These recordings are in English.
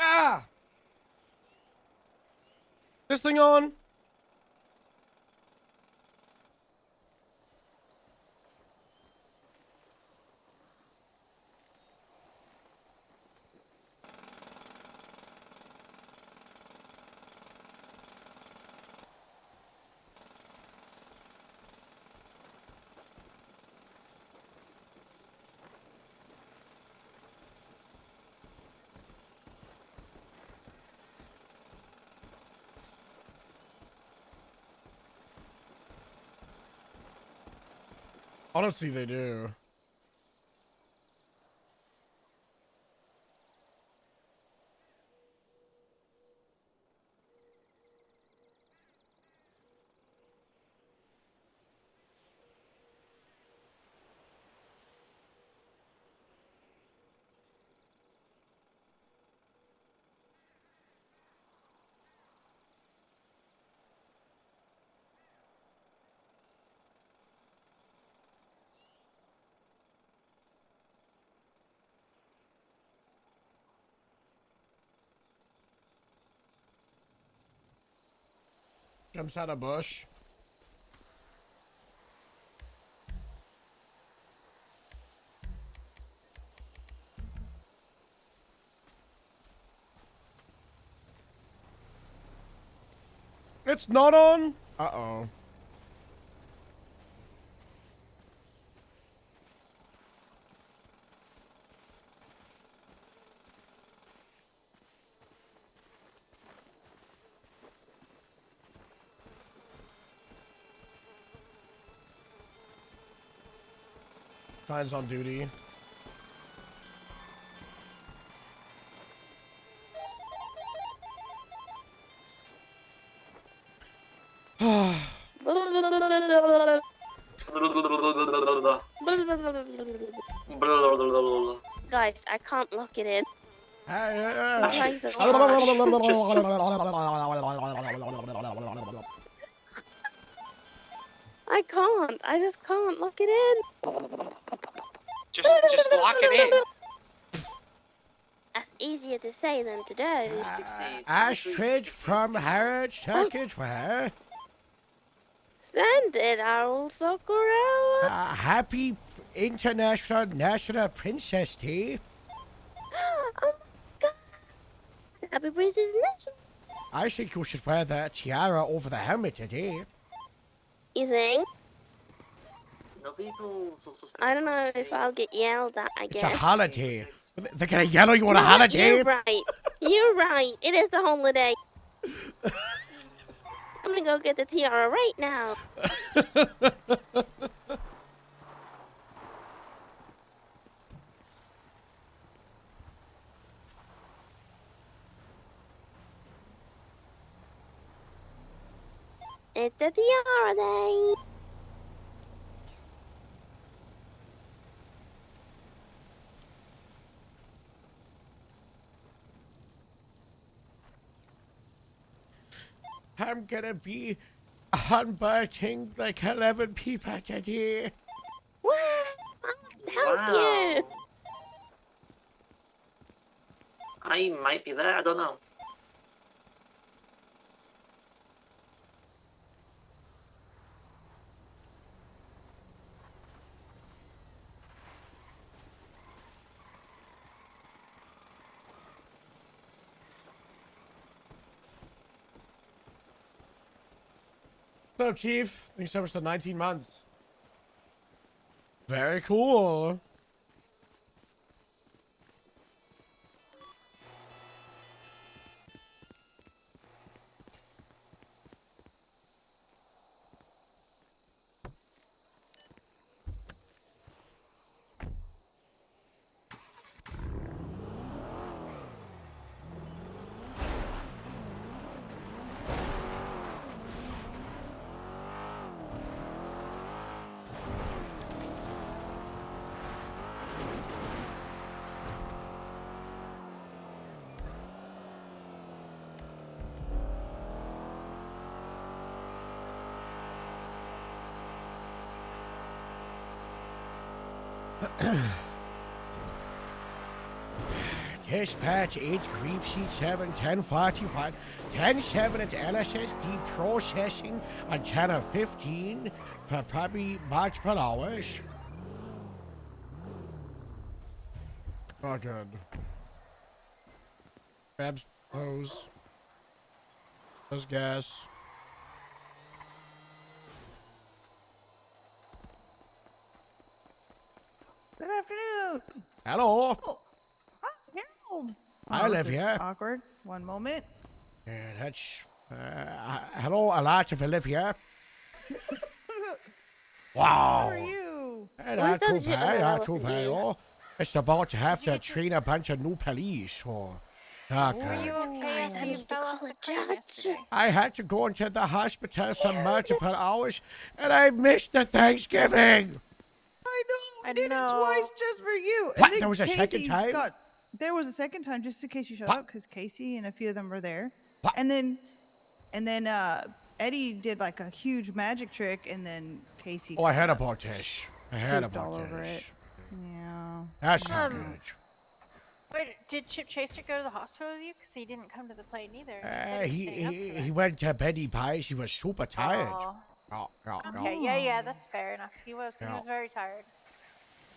Ah! This thing on? Honestly, they do. Jumps out of bush. It's not on? Uh-oh. Signs on duty. Guys, I can't lock it in. I can't. I just can't lock it in. Just lock it in. That's easier to say than to do. Astrid from Harrods Turkish Wear. Send it, Harold Socorella. Happy International National Princess Day. Oh my god. Happy Princess National. I think you should wear that tiara over the helmet today. You think? No vehicles or suspects. I don't know if I'll get yelled at, I guess. It's a holiday. They're gonna yell at you on a holiday? You're right. You're right. It is the holiday. I'm gonna go get the tiara right now. It's the tiara day. I'm gonna be unburdening like 11 people today. What? I'll help you. I might be there, I don't know. So, Chief, thanks so much for 19 months. Very cool. Dispatch 8 creep sheet 7 1041 10-7 at LSSD processing on channel 15 for probably miles per hour. Oh, good. Grabs hose. There's gas. Good afternoon. Hello. Oh, hi, Harold. Hi, this is Olivia. awkward. One moment. Yeah, that's. Hello, a lot of Olivia. How Wow. are you? Not too Who's that bad, gentleman not too elephant bad. is? Oh, it's about to have Did you to get to- train a bunch of new police. Oh, Were Were you God. okay Guys, I after you need to fell off call the a crane judge. yesterday? I had to go into the hospital for multiple hours, and I missed the Thanksgiving. I know. I I did know. it twice just for you. What? then There was a second Casey time? There was a second time just in case you showed What? up because Casey and a few of them were there. What? And then Eddie did like a huge magic trick, and then Casey. Oh, I heard kinda about this. I heard pooped about all over this. it. Yeah. That's not Um, good. Wait, did Chip Chaser go to the hospital with you? Because he didn't come to the plane either. He said he stayed up for He that. went to Betty Pie's. He was super tired. Aw. Oh, Okay, yeah, that's fair enough. He was Yeah. very tired.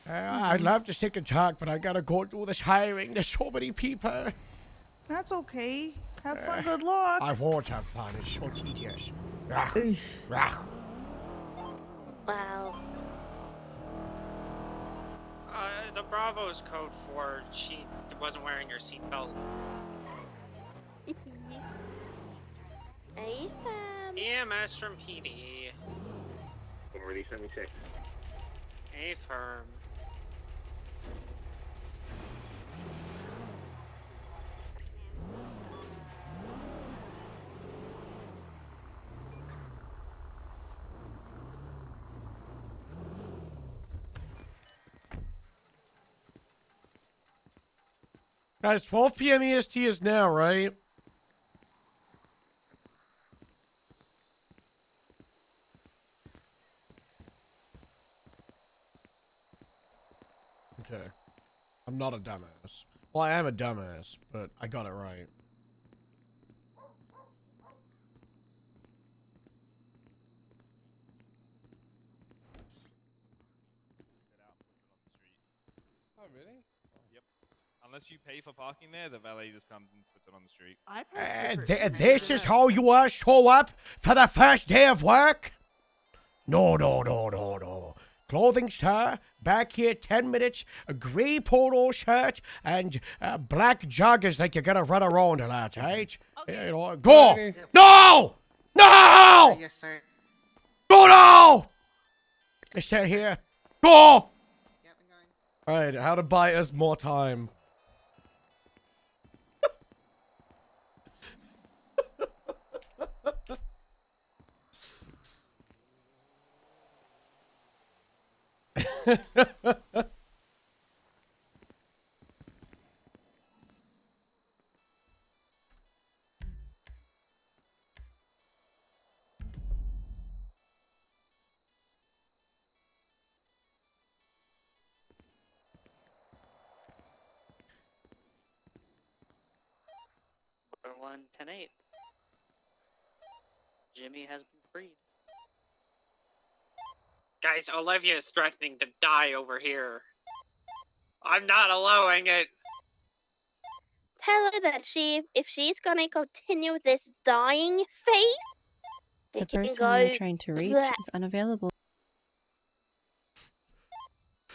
I'd love to stick and talk, but I gotta go do this hiring. There's so many people. That's okay. Have fun. Good luck. I won't have fun. It's so tedious. Ugh. Ugh. Wow. The Bravo's code for she wasn't wearing her seatbelt. Hey, Sam. EMS from PD. Already 76. A firm. Guys, 12 p.m. EST is now, right? Okay. I'm not a dumbass. Well, I am a dumbass, but I got it right. Oh, really? Yep. Unless you pay for parking there, the valet just comes and puts it on the street. This is how you show up for the first day of work? No, no, no, no, no. Clothing store, back here 10 minutes, a grey polo shirt, and black joggers like you're gonna run around a lot, right? You know, go! No! No! Yes, sir. Go now! I said here. Go! Yep, I'm going. Alright, how to buy us more time. Number 110-8. Jimmy has been freed. Guys, Olivia is threatening to die over here. I'm not allowing it. Tell her that if she's gonna continue with this dying face, The it can person go you're trying to reach black. is unavailable.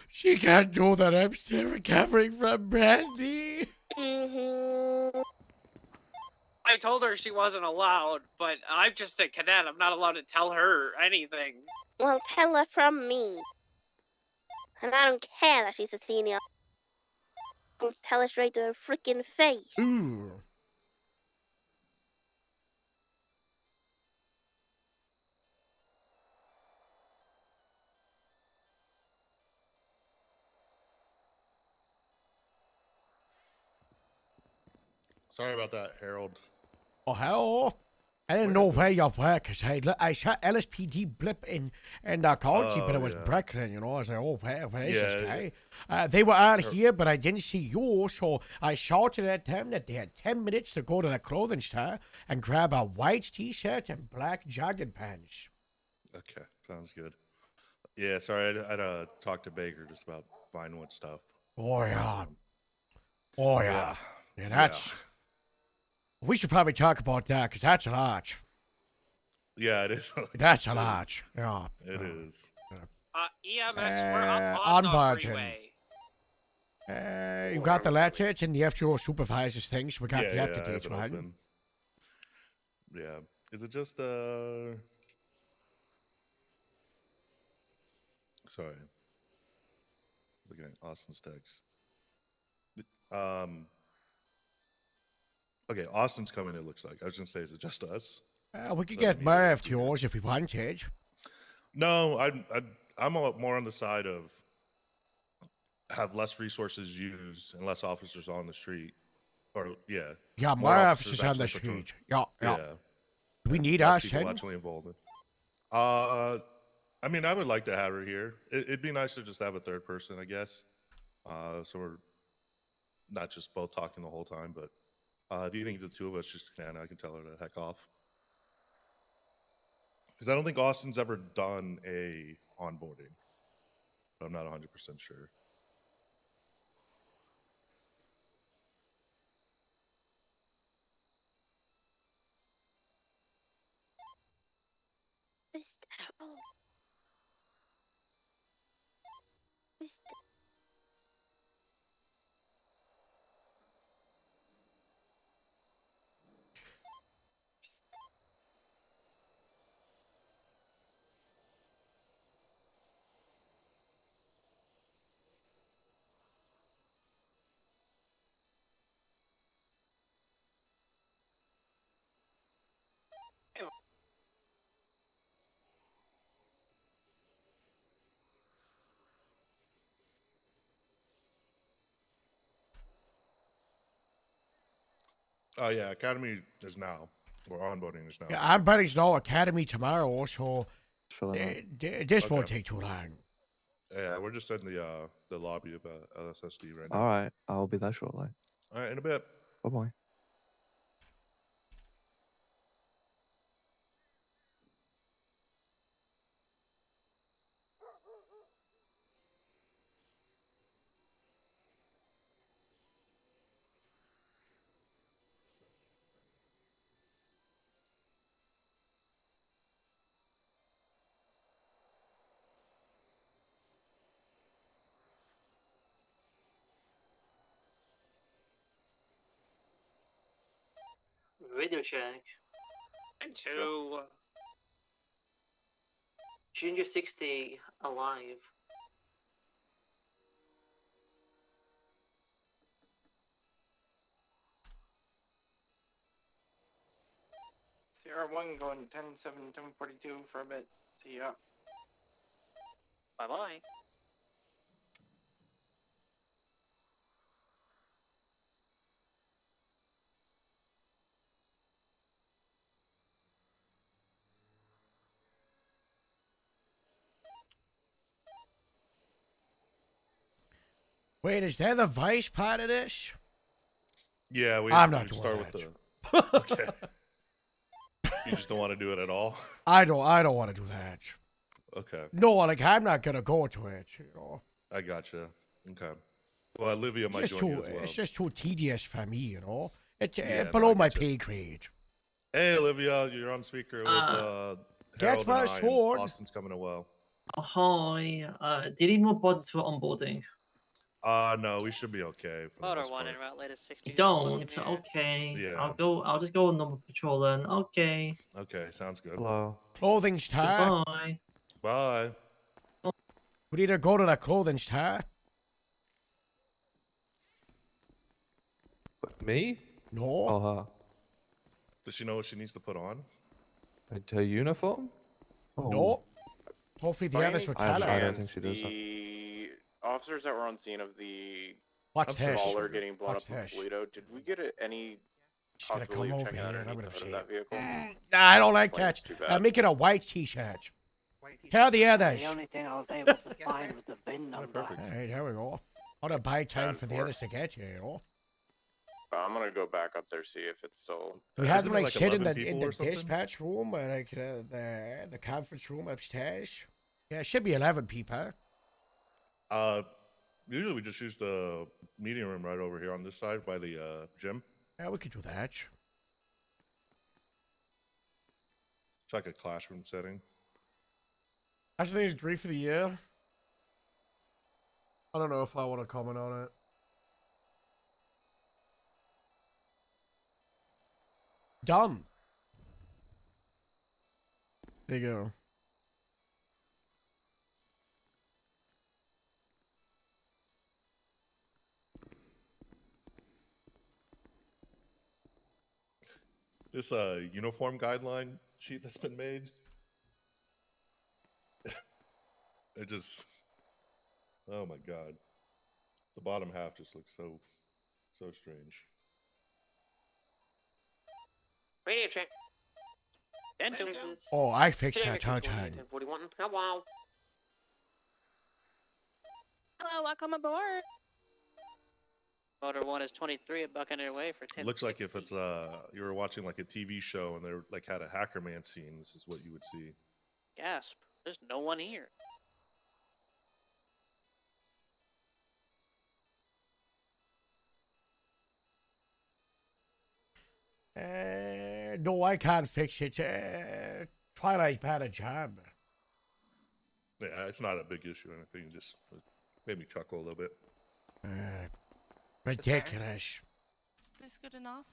She can't do that. I'm still recovering from brandy. Mm-hmm. I told her she wasn't allowed, but I'm just a cadet. I'm not allowed to tell her anything. Well, tell her from me. And I don't care that she's a senior. I'll tell her straight to her freaking face. Ooh. Sorry about that, Harold. Oh, hello. I didn't know where you were, because I saw LSPD blip in the county, but it was Brooklyn, you know. I was like, oh, where is this guy? They were out here, but I didn't see you, so I shouted at them that they had 10 minutes to go to the clothing store and grab a white t-shirt and black jogging pants. Okay, sounds good. Yeah, sorry, I'd talked to Baker just about Vinewood stuff. Oh, yeah. Oh, yeah. Yeah, that's... We should probably talk about that, because that's a lot. Yeah, it is. That's a lot. Yeah. It is. EMS, we're up on the barging. freeway. You got the letters and the FGO supervisors things. We got the updates, I have it open. Yeah. Is it just Sorry. Looking at Austin's text. Okay, Austin's coming, it looks like. I was going to say, is it just us? We could get more FTOs if we wanted. No, I'm more on the side of have less resources used and less officers on the street. Or, yeah. Yeah, more officers on the street. Yeah. Do we need us, people actually involved. I mean, I would like to have her here. It'd be nice to just have a third person, I guess. So we're not just both talking the whole time, but do you think the two of us just can? I can tell her to heck off. Because I don't think Austin's ever done a onboarding. But I'm not 100% sure. Oh, yeah, Academy is now. Or onboarding is now. Yeah, I'm betting no Academy tomorrow, so this won't take too long. Yeah, we're just in the lobby of LSSD right now. All right, I'll be there shortly. All right, in a bit. Bye-bye. Radio check. And two. Junior 60 alive. Sierra 1 going 10-7, 1042 for a bit. See ya. Bye-bye. Wait, is that the vice part of this? Yeah, I'm not we doing start that. with the. Okay. You just don't want to do it at all? I don't want to do that. Okay. No, like I'm not gonna go to it. You know. I gotcha. Okay. Well, Olivia might join you as well. It's just too tedious for me, you know. It's Yeah, below no, I my getcha. pay grade. Hey, Olivia, you're on speaker with Harold That's my and I, and sword. Austin's coming as well. Hi. Do you need more pods for onboarding? No, we should be okay. For the Motor most 1 part. and route latest 60. You don't? Okay. Yeah. I'll just go on number patrol then. Okay. Okay, sounds good. Hello. Clothing store. Goodbye. Bye. We need to go to the clothing store. Me? No. Oh, her. Does she know what she needs to put on? Her uniform? Oh. No. Hopefully the others will tell I her. don't think she does. The officers that were on scene of the What's this? caller getting blown What's up in this? Toledo, did we get any Just gonna Possibly come over checking here out and I'm underneath gonna the hood see of that vehicle. Nah, I don't like Like, that. too bad. Make it a white t-shirt. White t-shirt. Tell the others. The only thing I was able to Yes, find sir. was the VIN Yeah, number. perfect. Alright, there we go. I want to buy time for the 10-4. others to get here, you know? I'm gonna go back up there, see if it's still. We have Isn't them it like like sit 11 in people the or something? dispatch room, or like the conference room upstairs. Yeah, it should be 11 people. Usually we just use the meeting room right over here on this side by the gym. Yeah, we could do that. It's like a classroom setting. I think it's great for the year. I don't know if I want to comment on it. Done. There you go. This uniform guideline sheet that's been made. It just, oh my god, the bottom half just looks so strange. Radio check. 10-2. Oh, I fixed that touch. 41. Hello. Hello, welcome aboard. Motor 1 is 23 at Buccaneer Way for 10. It looks like if it's you were watching like a TV show and they were, like had a hacker man scene, this is what you would see. Gasp. There's no one here. No, I can't fix it. Twilight's bad a job. Yeah, it's not a big issue or anything. It just made me chuckle a little bit. Ridiculous. Is this good enough?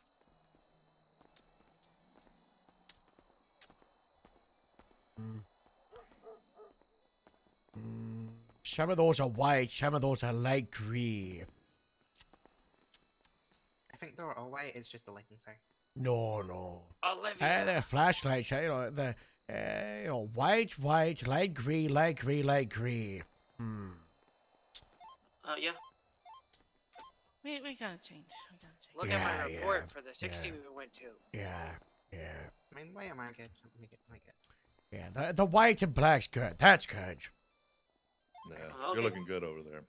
Some of those are white, some of those are light green. I think they're all white. It's just the lighting, sir. No. Olivia. They're flashlights, you know, white, light green. Yeah. We gotta change. Look Yeah, at my report yeah, for the 60 yeah. we went to. Yeah. I mean, white am I good? Make it. Yeah, the white and black's good. That's good. Yeah, Okay. you're looking good over there.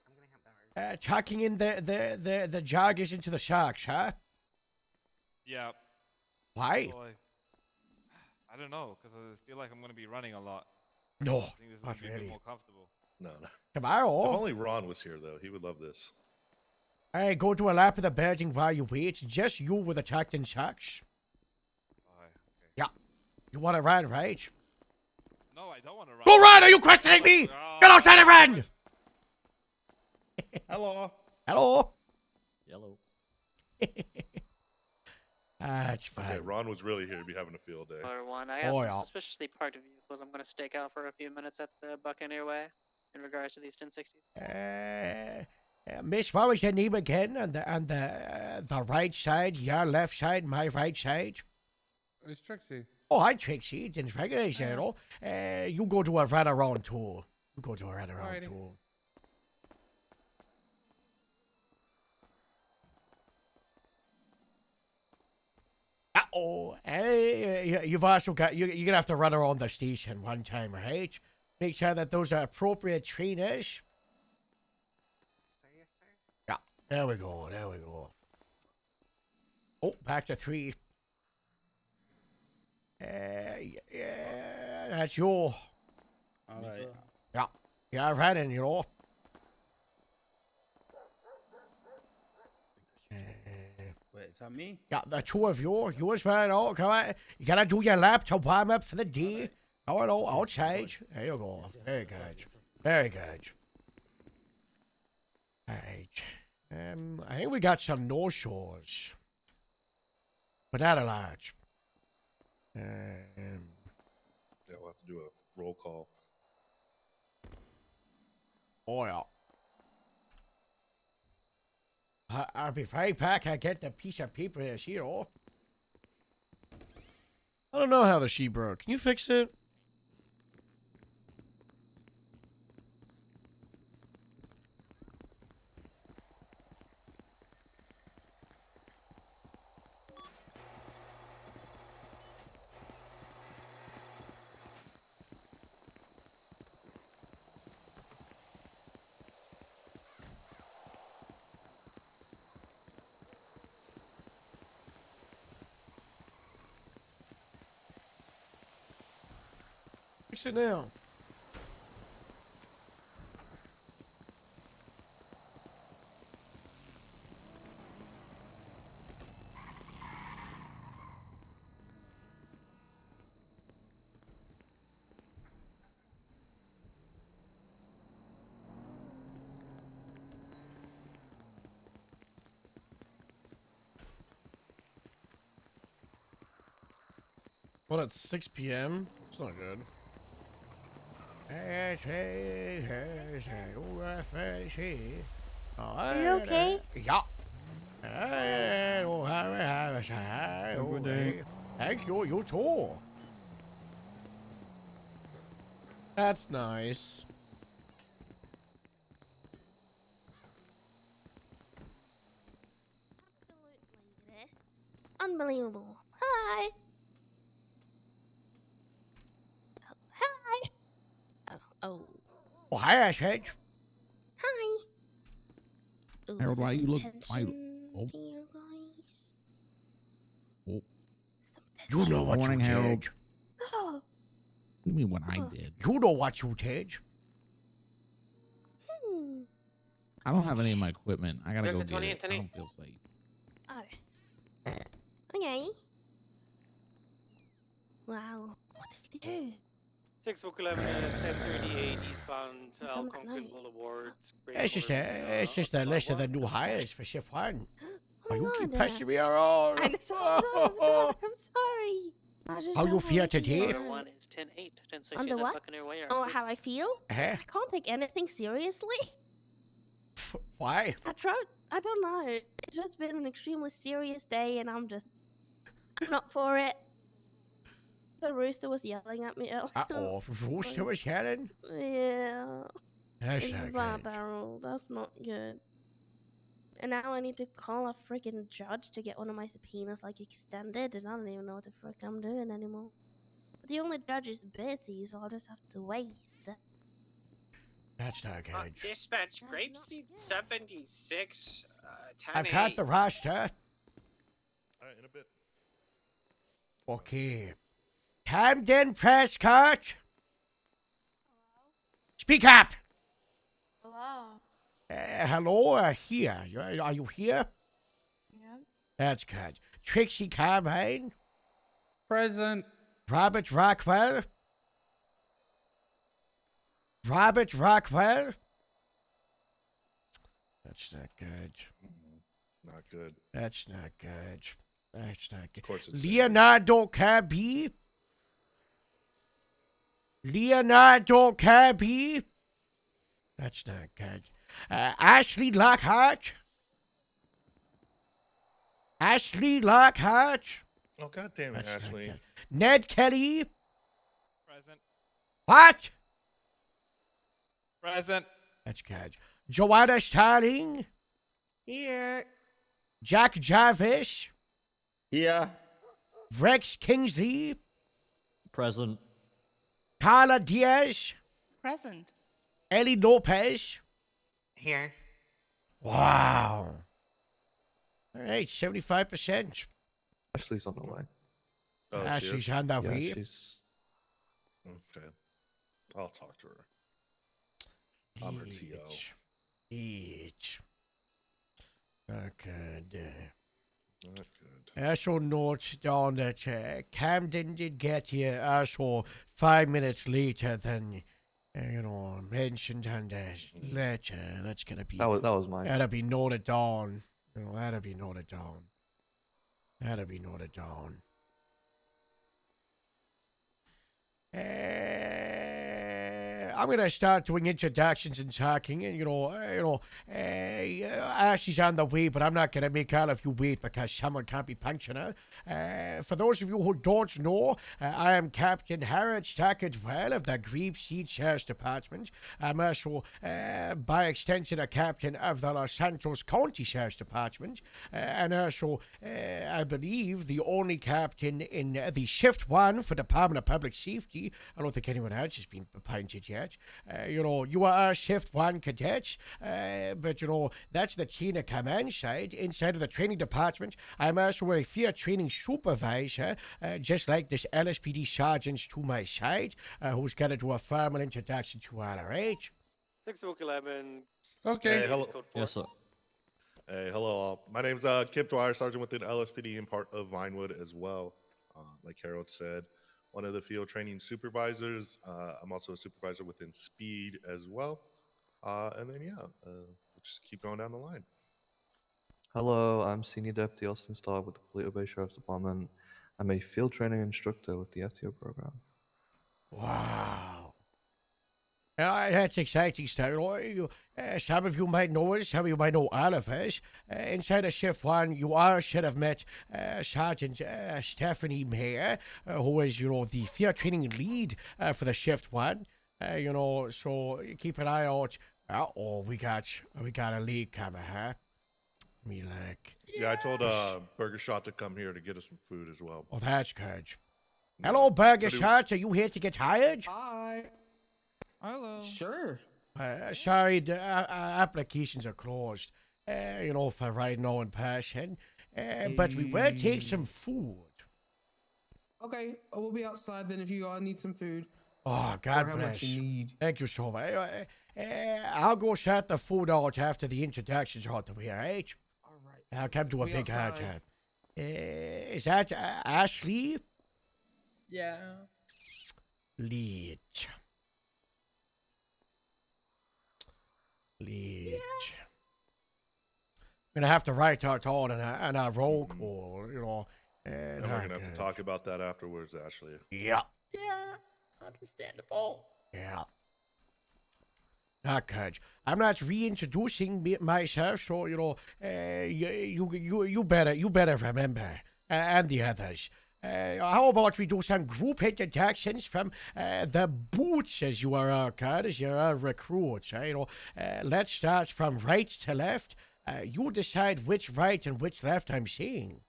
I'm gonna help that. Tucking in the joggers into the socks, huh? Yeah. Why? So I don't know, because I feel like I'm going to be running a lot. No, I think this is going not to be a bit really. more comfortable. No. If Tomorrow, only Ron was here though, he would love this. I go to a lap of the building while you wait. Just you with the tucked in socks. Oh, okay. Yeah. You want to run, right? No, I don't want to run. Go run! Are you questioning me? Oh, Get outside and run! Hello. Hello? Yellow. That's fine. Okay, Ron was really here to be having a field day. Motor 1, I have Oh, some yeah. suspiciously parked vehicles I'm going to stake out for a few minutes at the Buccaneer Way in regards to these 1060s. Miss, what was your name again? On the right side, your left side, my right side? It's Trixie. Oh, hi, Trixie. Didn't recognize you, know. You go to a run-around tour. Alrighty. Tour. Uh-oh. You've also got... You're going to have to run around the station one time, right? Make sure that those are appropriate trainers. Sir, yes, sir. Yeah, there we go. Oh, back to 3. Yeah, that's you. Alright. Yeah, I've had it, you know. Wait, is that me? Yeah, the two of you. You as well, oh, come on. You gotta do your lap to warm up for the day. Oh, no, outside. There you go. Very good. Alright. I think we got some no-shows. But not a large. Yeah, we'll have to do a roll call. Oh, yeah. I'll be right back. I get the piece of paper that's here. Oh. I don't know how the sheet broke. Can you fix it? fix it now. Well, it's 6 p.m. It's not good. Are you okay? Yeah. Good day. Thank you, you too. That's nice. Absolutely, this. Unbelievable. Hi. Oh, hi. Oh. Oh, hi, Ashhead. Hi. Ooh, Harold, is there why you some look- tension oh. here, guys? Oh. Some You tension. know what Morning, you Harold. did. Oh. What do you mean what I did? You know what you did. Hmm. I don't have any of my equipment. I gotta Look go at get 20 it. and I 20. don't feel safe. Oh. Okay. Wow. What did he do? 6 11 1038 eastbound It's on that Algonquin night. Boulevard. It's just a list of the new hires for shift 1. Oh You my keep God. pestering me around. I'm sorry. I'm sorry. I just How you don't feel want to today? hear Order it. 1 is 10 8 10 6 Under what? Buccaneer Way. Oh, how I feel? Uh-huh. I can't take anything seriously. Why? I don't know. It's just been an extremely serious day, and I'm not for it. The rooster was yelling at me earlier. Uh-oh. Rooster was yelling? Yeah. That's It's not my good. barrel. That's not good. And now I need to call a freaking judge to get one of my subpoenas extended, and I don't even know what the frick I'm doing anymore. But the only judge is busy, so I'll just have to wait. That's not good. Dispatch, That's Grapeseed not 76, 10 I've got 8. the roster. Alright, in a bit. Okay. Camden Prescott. Speak up. Hello. Hello, here. Are you here? Yeah. That's good. Trixie Carmine. Present. Robert Rockwell. Robert Rockwell. That's not good. Not good. That's not good. That's not good. Of course it's Leonardo Cabby. Leonardo Cabby. That's not good. Ashley Lockhart. Ashley Lockhart. Oh, god damn it, That's not Ashley. good. Ned Kelly. Present. What? Present. That's good. Joanna Starling. Here. Jack Jarvis. Here. Rex Kingsley. Present. Carla Diaz. Present. Ellie Lopez. Here. Wow. All right, 75%. Ashley's on the way. Oh, she Ashley's is? on the Yeah, way. she's. Okay. I'll talk to her. I'm her TO. Each. Not good. Not good. Also note down that Camden did get here also 5 minutes later than, mentioned on the letter. That's gonna be, That was mine. that'll be noted down. That'll be noted down. That'll be noted down. I'm gonna start doing introductions and talking, and Ashley's on the way, but I'm not gonna make all of you wait because someone can't be punctual. For those of you who don't know, I am Captain Harold Stockard-Well of the Grapeseed Sheriff's Department. I'm also, by extension, a captain of the Los Santos County Sheriff's Department, and also, I believe, the only captain in the Shift 1 for Department of Public Safety. I don't think anyone else has been appointed yet. that. You are shift 1 cadets, but that's the chain of command side. Inside of the training department, I'm also a field training supervisor, just like this LSPD sergeant's to my side, who's going to do a formal introduction to all right. 6 Book 11. Hey, hello. Code 4. Yes, sir. Hey, hello all. My name's Kip Dwyer, sergeant within LSPD and part of Vinewood as well. Like Harold said, one of the field training supervisors. I'm also a supervisor within Speed as well. And then, yeah, we'll just keep going down the line. Hello, I'm Senior Deputy Austin Starr with the Paleto Bay Sheriff's Department. I'm a field training instructor with the FTO program. Wow. That's exciting stuff. Some of you might know us, some of you might know all of us. Inside of Shift 1, you should have met Sergeant Stephanie Mayer, who is, the field training lead for the Shift 1. So keep an eye out. We got a lead coming, huh? Yeah, I told Burger Shot to come here to get us some food as well. Oh, that's good. Hello, Burger So Shots. Are you here to get hired? Hi. Hello. Sure. Sorry, the applications are closed, for right now in person. But we will take some food. Okay, we'll be outside then if you need some food. Oh, God or how bless. much you need. Thank you so much. I'll go set the food out after the introductions out the way, all right? All right. I'll come to a Be big hard outside. time. Is that Ashley? Yeah. Leech. I'm gonna have to write that all in a roll call, And we're going to have to talk about that afterwards, Ashley. Yeah. Yeah. Understandable. Yeah. Not good. I'm not reintroducing myself, so you better remember, and the others. How about we do some group introductions from the boots, as you are called, as you're recruits. Let's start from right to left. You decide which right and which left I'm seeing.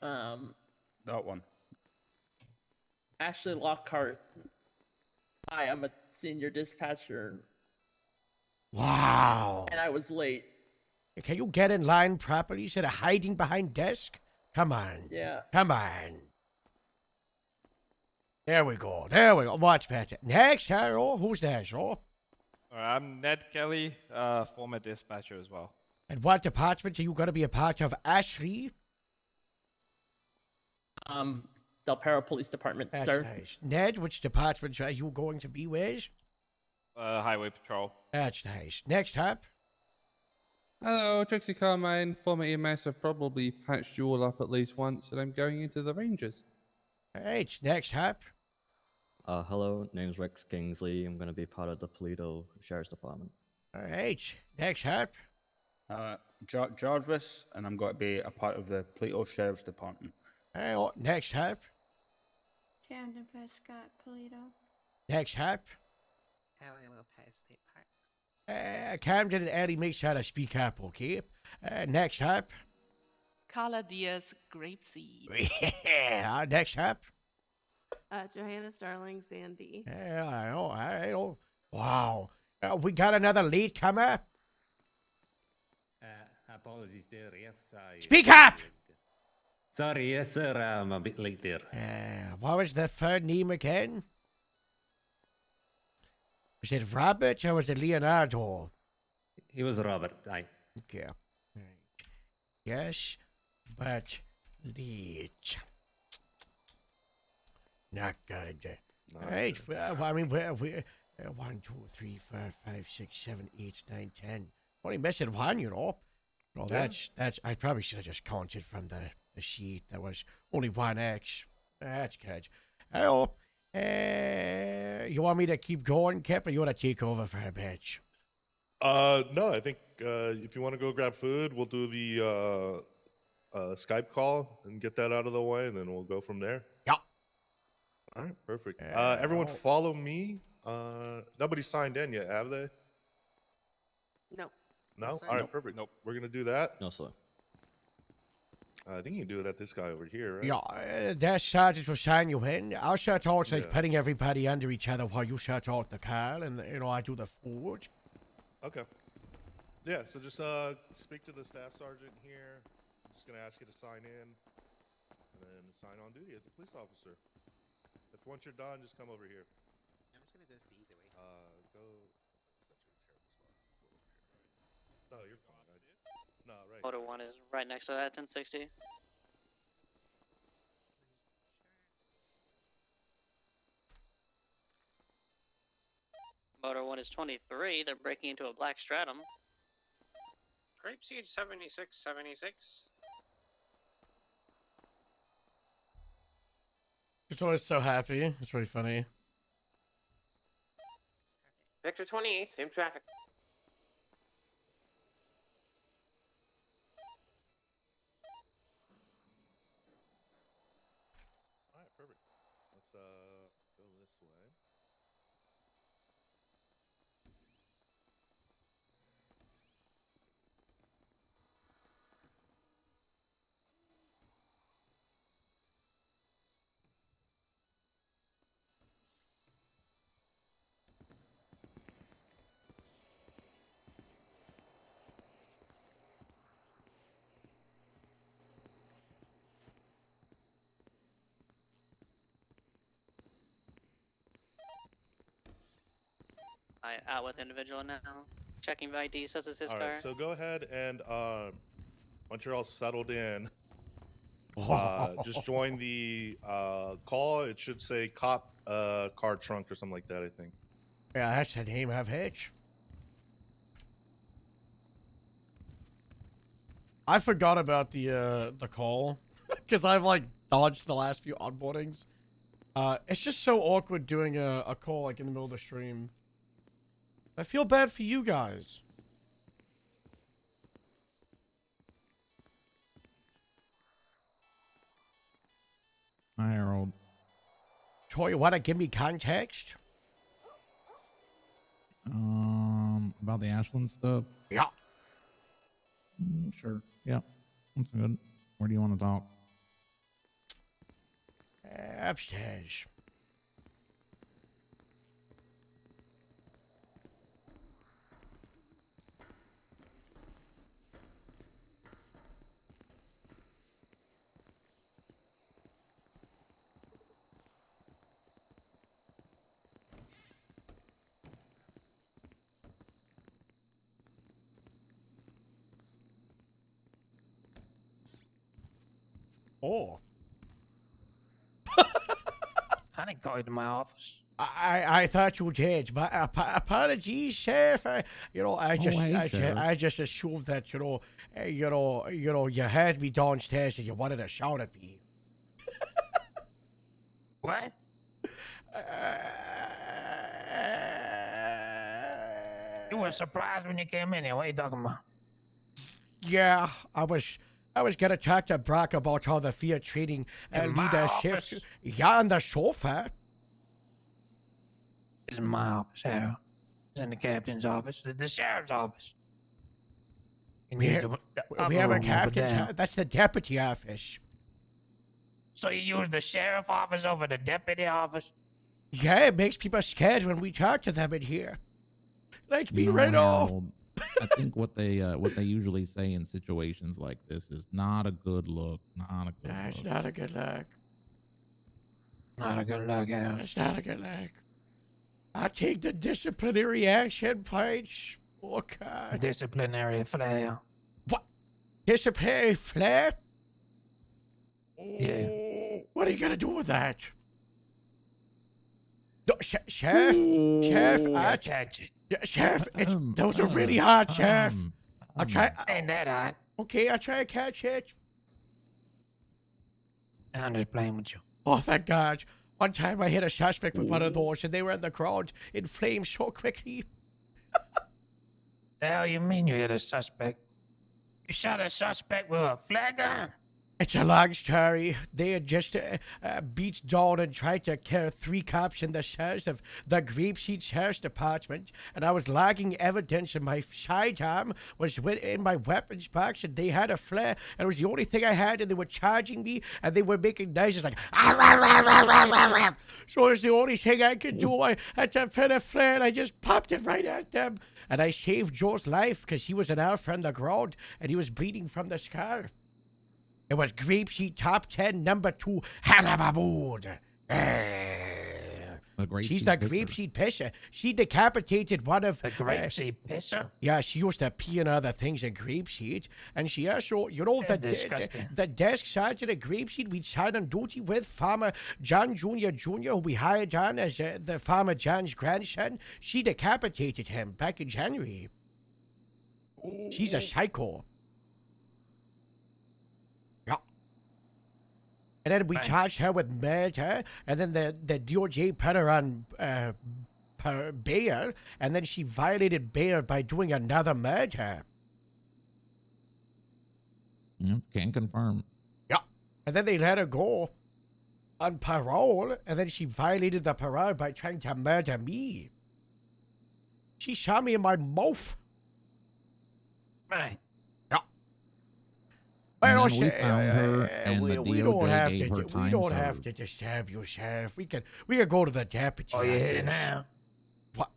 That one. Ashley Lockhart. Hi, I'm a senior dispatcher, Wow. and I was late. Can you get in line properly instead of hiding behind desk? Come on. Yeah. Come on. There we go. Much better. Next, Harold. Who's next, Harold? I'm Ned Kelly, former dispatcher as well. And what department are you going to be a part of, Ashley? Del Perro Police Department, That's sir. nice. Ned, which department are you going to be with? Highway Patrol. That's nice. Next up. Hello, Trixie Carmine, former EMS. I've probably patched you all up at least once, and I'm going into the Rangers. All right, next up. Hello, name's Rex Kingsley. I'm going to be part of the Paleto Sheriff's Department. All right, next up. Jarvis, and I'm going to be a part of the Paleto Sheriff's Department. All right, next up. Camden Prescott, Polito. Next up. Ellie Lopez State Parks. Camden and Eddie, make sure to speak up, okay? Next up. Carla Diaz, Grapeseed. Yeah, next up. Johanna Starling, Sandy. Yeah, all right. Wow. We got another lead comer. Apologies there, yes. Speak up! Sorry, yes, sir. I'm a bit late there. What was the third name again? Was it Robert or was it Leonardo? He was Robert, aye. Okay. Right. Yes, but lead. Not good. All right. Well, I mean, we're 1, 2, 3, 4, 5, 6, 7, 8, 9, 10. Only missing one, Well, Yeah. that's. I probably should have just counted from the sheet. There was only one X. That's good. Hello. You want me to keep going, Kip, or you want to take over for a bit? No, I think if you want to go grab food, we'll do the Skype call and get that out of the way, and then we'll go from there. Yeah. All right, perfect. Everyone follow me. Nobody signed in yet, have they? No. No? All right, perfect. Nope. We're going to do that. No, sir. I think you can do it at this guy over here, right? Yeah, that sergeant will sign you in. I'll start out like Yeah. putting everybody under each other while you start out the car, and I do the food. Okay. Yeah, so just speak to the staff sergeant here. I'm just gonna ask you to sign in, and then sign on duty as a police officer. If once you're done, just come over here. I'm just gonna go the easy way. Go. That's actually a terrible spot. Go over here. No, you're fine. No, right. Motor 1 is right next to that 1060. Motor 1 is 23. They're breaking into a black stratum. Grape Seed 7676. Just always so happy. It's really funny. Victor 28, same traffic. All right, perfect. Let's go this way. Out with individual now. Checking ID, says it's his All car. right, so go ahead and once you're all settled in, just join the call. It should say cop car trunk or something like that, I think. Yeah, that's the name of it. I forgot about the call because I've like dodged the last few onboardings. It's just so awkward doing a call like in the middle of the stream. I feel bad for you guys. Hi, Harold. Troy, you want to give me context? About the Ashland stuff? Yeah. Sure. Yeah. That's good. Where do you want to talk? Upstairs. Oh. I didn't call you to my office. I thought you did, but apologies, Sheriff. I just assumed that you had me downstairs and you wanted to shout at me. What? You were surprised when you came in here. What are you talking about? Yeah, I was gonna talk to Brock about how the field training In my leadership. office? Yeah, on the sofa. It's in my office, Harold. It's in the captain's office. It's the sheriff's office. You We use have, the we upper have a room over captain's. there. That's the deputy office. So you use the sheriff office over the deputy office? Yeah, it makes people scared when we talk to them in here. Like me You know, right off. Harold, I think what they usually say in situations like this is not a good look. Not a good That's look. not a good look. Not a good look, Harold. That's not a good look. I take the disciplinary action points. Oh, God. Disciplinary flare. What? Disciplinary flare? Yeah. What are you gonna do with that? No, Sheriff? Sheriff? Catch it. Yeah, Sheriff, those are really hard, Sheriff. I'll try. Ain't that hot? Okay, I'll try to catch it. I'm just playing with you. Oh, thank God. One time I hit a suspect with one of those, and they were in the ground in flames so quickly. The hell you mean you hit a suspect? You shot a suspect with a flare gun? It's a long story. They had just beat down and tried to kill 3 cops in the cells of the Grapeseed Sheriff's Department, and I was logging evidence, and my sidearm was in my weapons box, and they had a flare, and it was the only thing I had, and they were charging me, and they were making noises like, so it's the only thing I could do. I had to put a flare, and I just popped it right at them, and I saved Joe's life because he was an alpha on the ground, and he was bleeding from the scar. It was Grapeseed Top 10 number 2, Hannah Mahmood. She's the Grapeseed Pisser. She decapitated one of... The Grapeseed Pisser? Yeah, she used to pee in other things in Grapeseed. And she also, you know, the desk sergeant at Grapeseed we'd sign on duty with, Farmer John Jr. who we hired on as the Farmer John's grandson, she decapitated him back in January. She's a psycho. And then we charged her with murder, and then the DOJ put her on bail, and then she violated bail by doing another murder. Can't confirm. Yeah. And then they let her go on parole, and then she violated the parole by trying to murder me. She shot me in my mouth. Right. Well, we found her, and the we don't have DOJ gave her to. time We don't served. have to disturb you, Sheriff. We can go to the deputy. Oh, you're here office. now? What?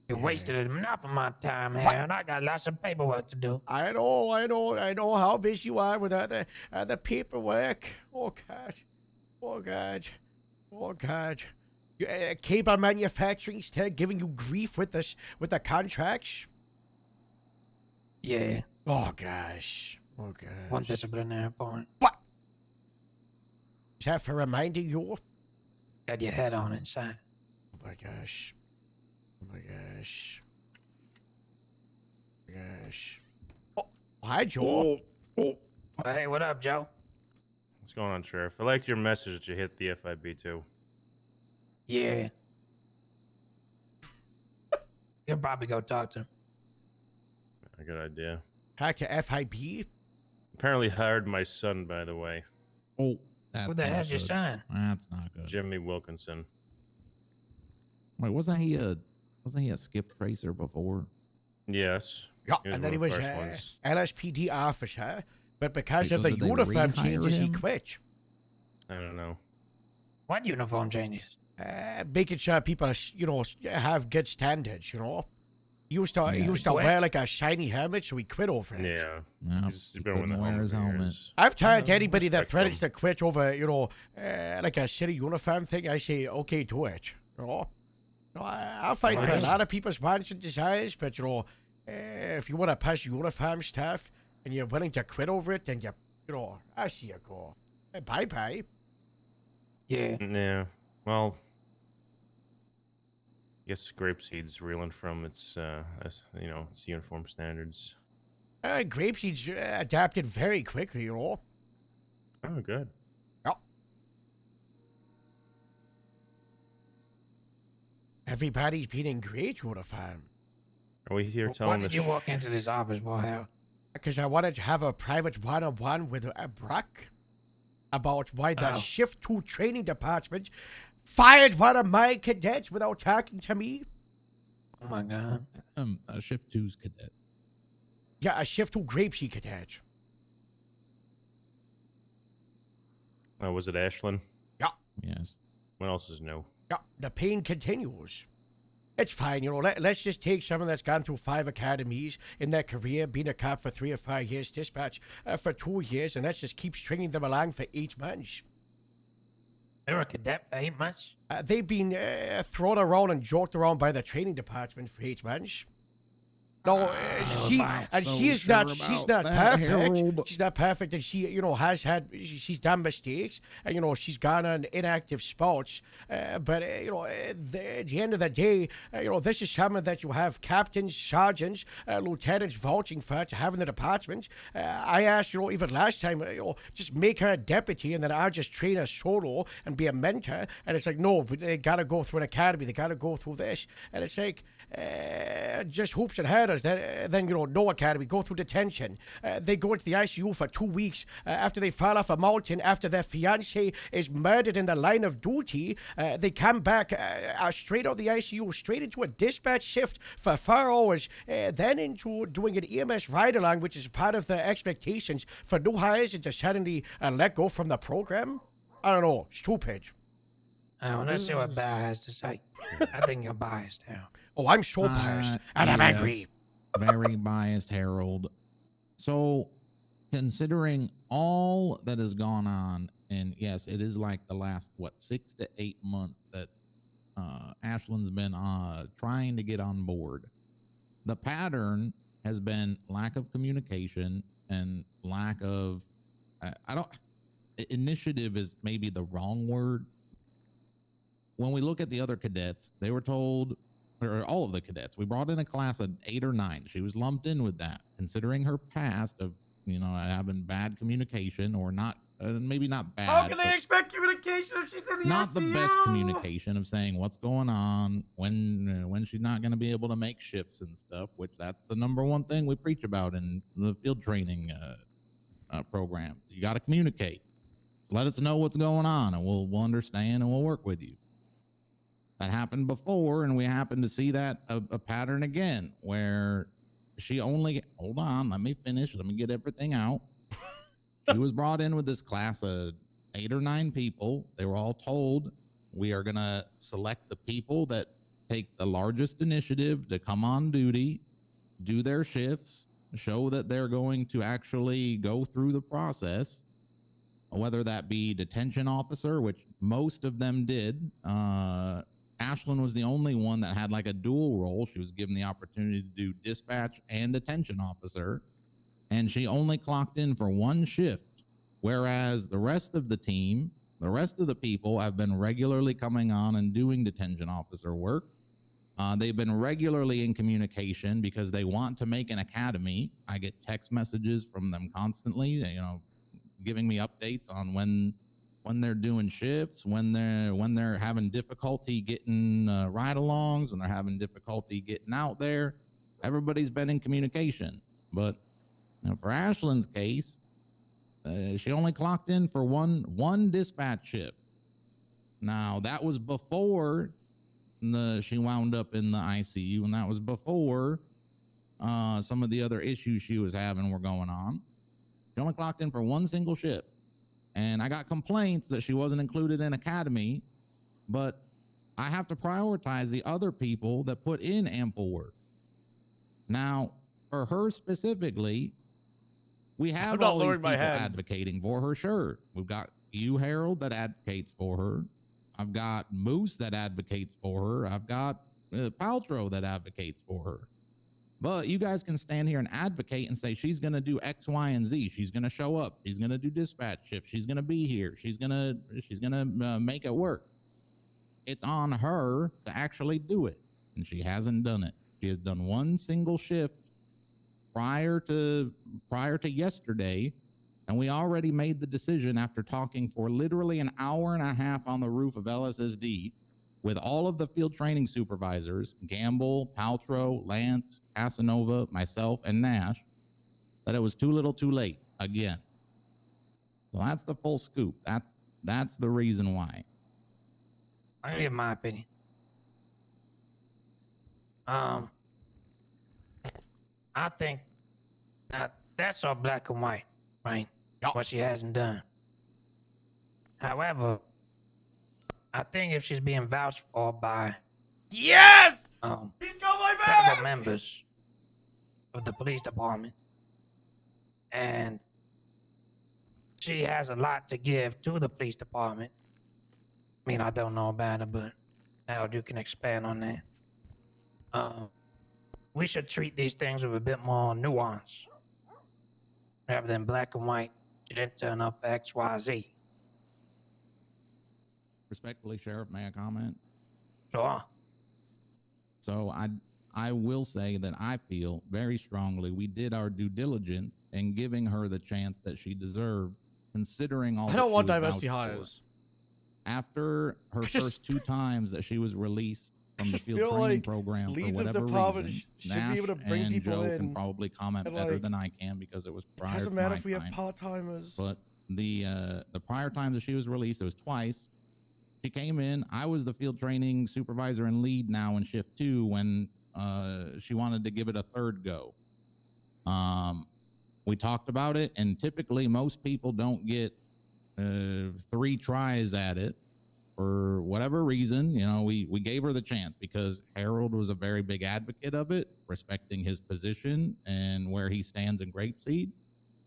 You wasted enough of my time here, and I got lots of paperwork to do. I know how busy you are with the paperwork. Oh God. Cable manufacturing still giving you grief with the contracts. Yeah. Oh gosh. One disciplinary point. What? Is that for reminding you? Got your head on inside. Oh my gosh. Oh, hi, Joe. Well, hey, what up, Joe? What's going on, Sheriff? I liked your message that you hit the FIB too. Yeah. You'll probably go talk to him. A good idea. Hack to FIB? Apparently hired my son, by the way. Oh, that's Who the hell's your son? That's not good. Jimmy Wilkinson. Wait, wasn't he a skip tracer before? Yes. Yeah, He was and then he one was of the first ones. LSPD officer, but because Wait, of the did they uniform rehire changes, he him? quit. I don't know. What uniform changes? Making sure people, have good standards, He used to Quit? wear like a shiny helmet, so he quit over it. Yeah. No, He's been wearing the wear his helmet. years. I've tried Yeah, anybody that respect threatens him. to quit over, like a city uniform thing, I say, okay, do it. I'll fight for a lot of people's wants and desires, but, if you want to pass uniform stuff and you're willing to quit over it, then I see you go. Bye-bye. Yeah. Yeah. Well, I guess Grapeseed's reeling from its uniform standards. Grapeseed's adapted very quickly, Oh, good. Yep. Everybody's been in great uniform. Are we here Why telling did the you walk into this office, boy? Because I wanted to have a private one-on-one with Brock about why the Shift 2 training department fired one of my cadets without talking to me. Oh my God. Shift 2's cadet. Yeah, a Shift 2 Grapeseed cadet. Was it Ashlyn? Yeah. Yes. What else is new? Yeah, the pain continues. It's fine, let's just take someone that's gone through 5 academies in their career, being a cop for 3 or 5 years, dispatch for 2 years, and let's just keep stringing them along for 8 months. They were a cadet for 8 months? They've been thrown around and joked around by the training department for 8 months. No, she is not. She's not perfect. Harold. She's not perfect, and she, she's done mistakes, and she's gone on inactive sports. But at the end of the day, this is something that you have captains, sergeants, lieutenants vouching for to have in the department. I asked, even last time, just make her a deputy, and then I'll just train her solo and be a mentor. And it's like, no, they gotta go through an academy. They gotta go through this, and it's like. just hoops and hurdles. Then no academy, go through detention. They go into the ICU for 2 weeks after they fall off a mountain, after their fiance is murdered in the line of duty. They come back straight out of the ICU, straight into a dispatch shift for 4 hours, then into doing an EMS ride-along, which is part of the expectations for new hires and to suddenly let go from the program. I don't know, stupid. Let's see what Bear has to say. I think you're biased now. Oh, I'm so biased, and I'm angry. Very biased, Harold. So, considering all that has gone on, and yes, it is like the last, 6 to 8 months that Ashland's been trying to get on board. The pattern has been lack of communication and lack of, initiative is maybe the wrong word. When we look at the other cadets, they were told, or all of the cadets, we brought in a class of 8 or 9. She was lumped in with that, considering her past of, having bad communication or not, maybe not bad. How can they expect communication if she's in the not ICU? The best communication of saying what's going on, when she's not going to be able to make shifts and stuff, which that's the number one thing we preach about in the field training program. You got to communicate. Let us know what's going on, and we'll understand and we'll work with you. That happened before, and we happened to see that a pattern again, where she only, hold on, let me finish, let me get everything out. She was brought in with this class of 8 or 9 people. They were all told, we are going to select the people that take the largest initiative to come on duty, do their shifts, show that they're going to actually go through the process, whether that be detention officer, which most of them did. Ashland was the only one that had like a dual role. She was given the opportunity to do dispatch and detention officer, and she only clocked in for 1 shift, whereas the rest of the team, the rest of the people have been regularly coming on and doing detention officer work. They've been regularly in communication because they want to make an academy. I get text messages from them constantly, giving me updates on when they're doing shifts, when they're having difficulty getting ride-alongs, when they're having difficulty getting out there. Everybody's been in communication. But for Ashland's case, she only clocked in for one dispatch shift. Now, that was before she wound up in the ICU, and that was before some of the other issues she was having were going on. She only clocked in for 1 single shift. And I got complaints that she wasn't included in academy, but I have to prioritize the other people that put in ample work. Now, for her specifically, we have all these people advocating for her. Sure, we've got you, Harold, that advocates for her. I've got Moose that advocates for her. I've got Paltrow that advocates for her. But you guys can stand here and advocate and say she's going to do X, Y, and Z. She's going to show up. She's going to do dispatch shift. She's going to be here. She's going to make it work. It's on her to actually do it, and she hasn't done it. She has done 1 single shift prior to yesterday, and we already made the decision after talking for literally an hour and a half on the roof of LSSD with all of the field training supervisors, Gamble, Paltrow, Lance, Casanova, myself, and Nash, that it was too little too late again. So that's the full scoop. That's the reason why. I'm gonna give my opinion. I think that's all black and white, right? What she hasn't done. However, I think if she's being vouched for by Yes! He's got my back! credible members of the police department, and she has a lot to give to the police department. I mean, I don't know about it, but Harold, you can expand on that. We should treat these things with a bit more nuance, rather than black and white. She didn't turn up for X, Y, Z. Respectfully, Sheriff, may I comment? Sure. So I will say that I feel very strongly we did our due diligence in giving her the chance that she deserved, considering all. I don't want diversity hires. After her first 2 times that she was released from the just field feel training like program for leads of whatever departments reason. should be Nash able to bring and people Joe can in, probably comment and, better like, than I can because it was It prior doesn't to matter my if we have time. part-timers. But the prior times that she was released, it was twice. She came in. I was the field training supervisor and lead now in shift 2 when she wanted to give it a third go. We talked about it, and typically most people don't get 3 tries at it for whatever reason. You know, we gave her the chance because Harold was a very big advocate of it, respecting his position and where he stands in Grapeseed.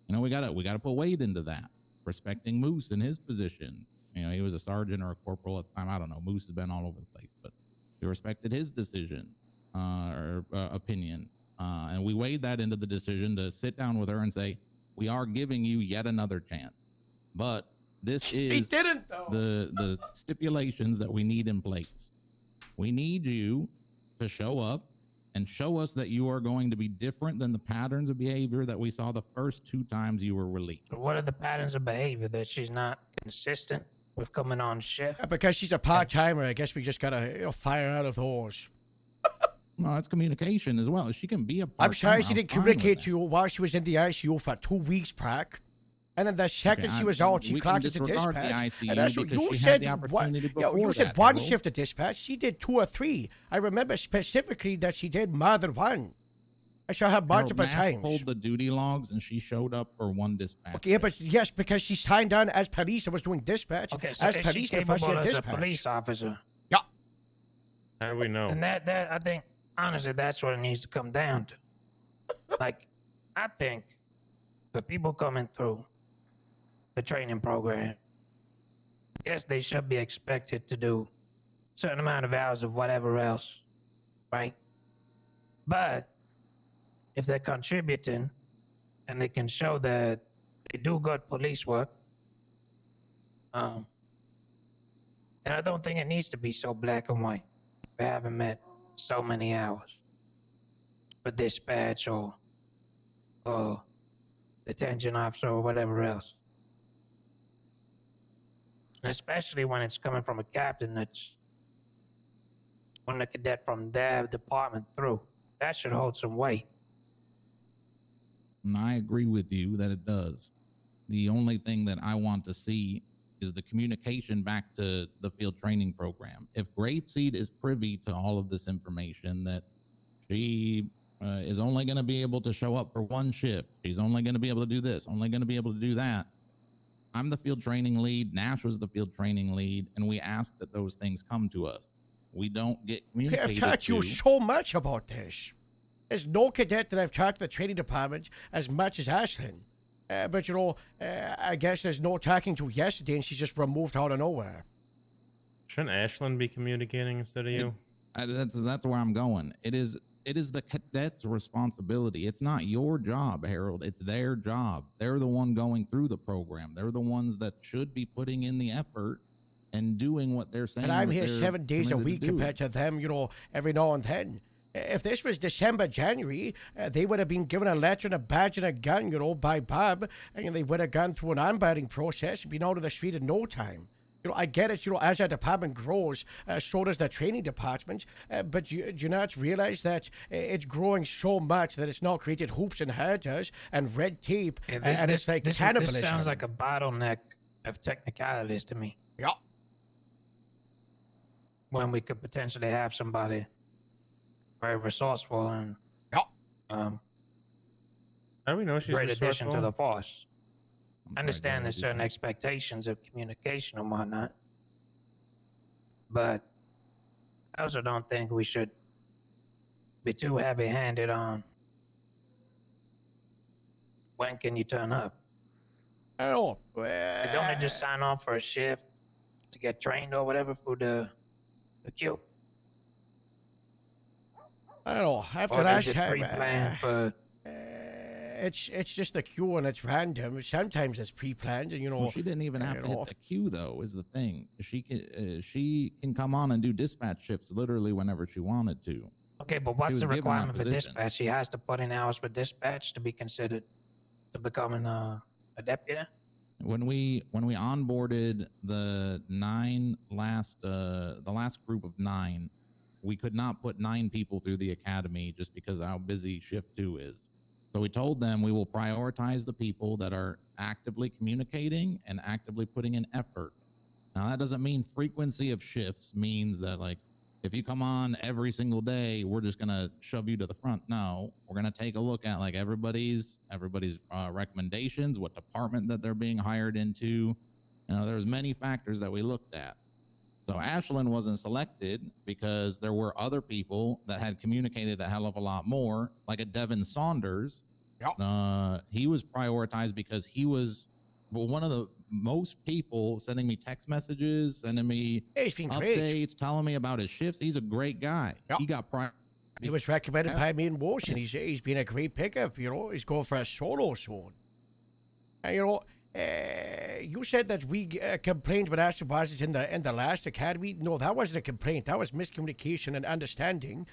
You know, we gotta put weight into that, respecting Moose in his position. You know, he was a sergeant or a corporal at the time. I don't know. Moose has been all over the place, but we respected his decision or opinion. And we weighed that into the decision to sit down with her and say, we are giving you yet another chance. But this is the stipulations that we need in place. We need you to show up and show us that you are going to be different than the patterns of behavior that we saw the first 2 times you were released. What are the patterns of behavior that she's not consistent with coming on shift? Because she's a part-timer, I guess we just gotta fire out of those. No, that's communication as well. She can be a I'm part-timer. sorry she didn't fine with communicate that. to you while she was in the ICU for 2 weeks, Prac. And then the second she was out, she we can clocked into disregard the dispatch. ICU and that's what because you she said. had the opportunity before you said that, one Harold. shift of dispatch. She did 2 or 3. I remember specifically that she did more than one. I saw her Harold, multiple Nash times. pulled the duty logs and she showed up for 1 dispatch. Okay, but yes, because she signed on as police and was doing dispatch. Okay, so as is she police before she capable had as a dispatch. police officer? Yeah. How do we know? And that I think honestly that's what it needs to come down to. Like, I think the people coming through the training program, yes, they should be expected to do a certain amount of hours of whatever else, right? But if they're contributing and they can show that they do good police work, and I don't think it needs to be so black and white. We haven't met so many hours for dispatch or detention officer or whatever else. And especially when it's coming from a captain that's when a cadet from their department through. That should hold some weight. And I agree with you that it does. The only thing that I want to see is the communication back to the field training program. If Grapeseed is privy to all of this information, that she is only going to be able to show up for 1 shift, she's only going to be able to do this, only going to be able to do that. I'm the field training lead. Nash was the field training lead, and we ask that those things come to us. We don't get I've communicated talked to you to. so much about this. There's no cadet that I've talked to the training department as much as Ashlyn. But, I guess there's no talking to yesterday, and she's just removed out of nowhere. Shouldn't Ashlyn be communicating instead of you? That's where I'm going. It is the cadet's responsibility. It's not your job, Harold. It's their job. They're the one going through the program. They're the ones that should be putting in the effort and doing what they're saying. And I'm that here they're 7 days a committed to week do. compared to them, every now and then. If this was December, January, they would have been given a letter and a badge and a gun, by Bob, and they would have gone through an onboarding process and been out of the street in no time. I get it, as our department grows, so does the training department, but do you not realize that it's growing so much that it's now created hoops and hurdles and red tape, and it's like cannibalism. This sounds like a bottleneck of technicalities to me. Yeah. When we could potentially have somebody very resourceful and How do we know she's great addition to resourceful? the force. I understand there's certain expectations of communication and whatnot, but I also don't think we should be too heavy-handed on when can you turn up. I don't know. Don't they just sign off for a shift to get trained or whatever for the queue? I don't know. After Or last is it time, pre-planned for? it's just a queue and it's random. Sometimes it's pre-planned, and Well, she didn't even have to hit the queue, though. Is the thing she can come on and do dispatch shifts literally whenever she wanted to. Okay, but She what's was the given that requirement for position. dispatch? She has to put in hours for dispatch to be considered to becoming a deputy. When we onboarded the last group of 9, we could not put 9 people through the academy just because of how busy shift 2 is. So we told them we will prioritize the people that are actively communicating and actively putting in effort. Now that doesn't mean frequency of shifts means that like if you come on every single day, we're just gonna shove you to the front. No, we're gonna take a look at like everybody's recommendations, what department that they're being hired into. You know, there's many factors that we looked at. So Ashlyn wasn't selected because there were other people that had communicated a hell of a lot more, like a Devin Saunders. Yep. He was prioritized because he was one of the most people sending me text messages, sending me He's been updates, great. telling me about his shifts. He's a great guy. Yep. He got He was recommended by me and Walsh, and he's been a great pickup. You know, he's going for a solo soon. And, you know, you said that we complained with Aston was in the last academy. No, that wasn't a complaint. That was miscommunication and understanding.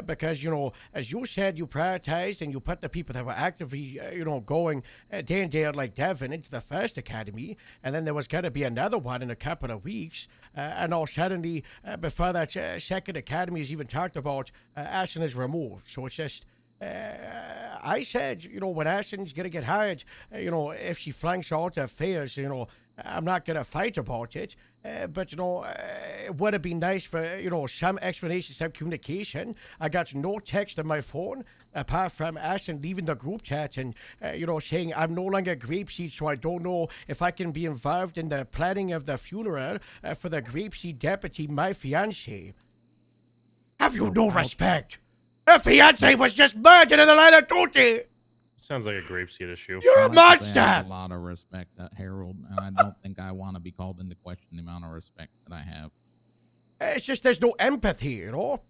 Because, you know, as you said, you prioritized and you put the people that were actively, you know, going day in, day out like Devin into the first academy. And then there was going to be another one in a couple of weeks. And all suddenly, before that second academy is even talked about, Aston is removed. So it's just... I said, you know, when Ashton's going to get hired, you know, if she flanks out the affairs, you know, I'm not going to fight about it. But, you know, it would have been nice for, you know, some explanation, some communication. I got no text on my phone apart from Ashton leaving the group chat and, you know, saying I'm no longer Grapeseed, so I don't know if I can be involved in the planning of the funeral for the Grapeseed deputy, my fiancé. Have you no respect? Her fiancé was just murdered in the line of duty! Sounds like a grapeseed issue. You're a I'd like to say I monster! have a lot of respect, Harold, and I don't think I want to be called into question the amount of respect that I have. It's just there's no empathy, you know?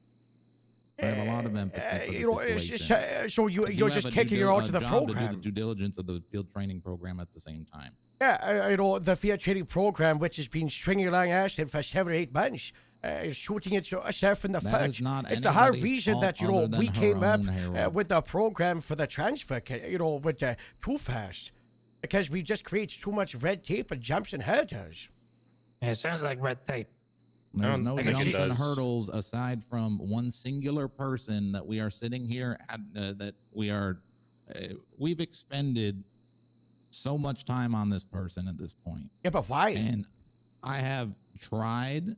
I have a lot of empathy for the You know, it's situation. just, so you're just kicking her out to the job to do program. the due diligence of the field training program at the same time. Yeah, you know, the field training program, which has been stringing along Ashton for 7 or 8 months, is shooting itself in the That foot. is not It's the whole anybody's reason fault that, you know, other than we her came up own, Harold. with the program for the transfer, you know, with Too Fast. Because we just create too much red tape and jumps and hurdles. Yeah, it sounds like red tape. There's no think it jumps and does. hurdles aside from one singular person that we are sitting here at, that we are, we've expended so much time on this person at this point. Yeah, but why? And I have tried.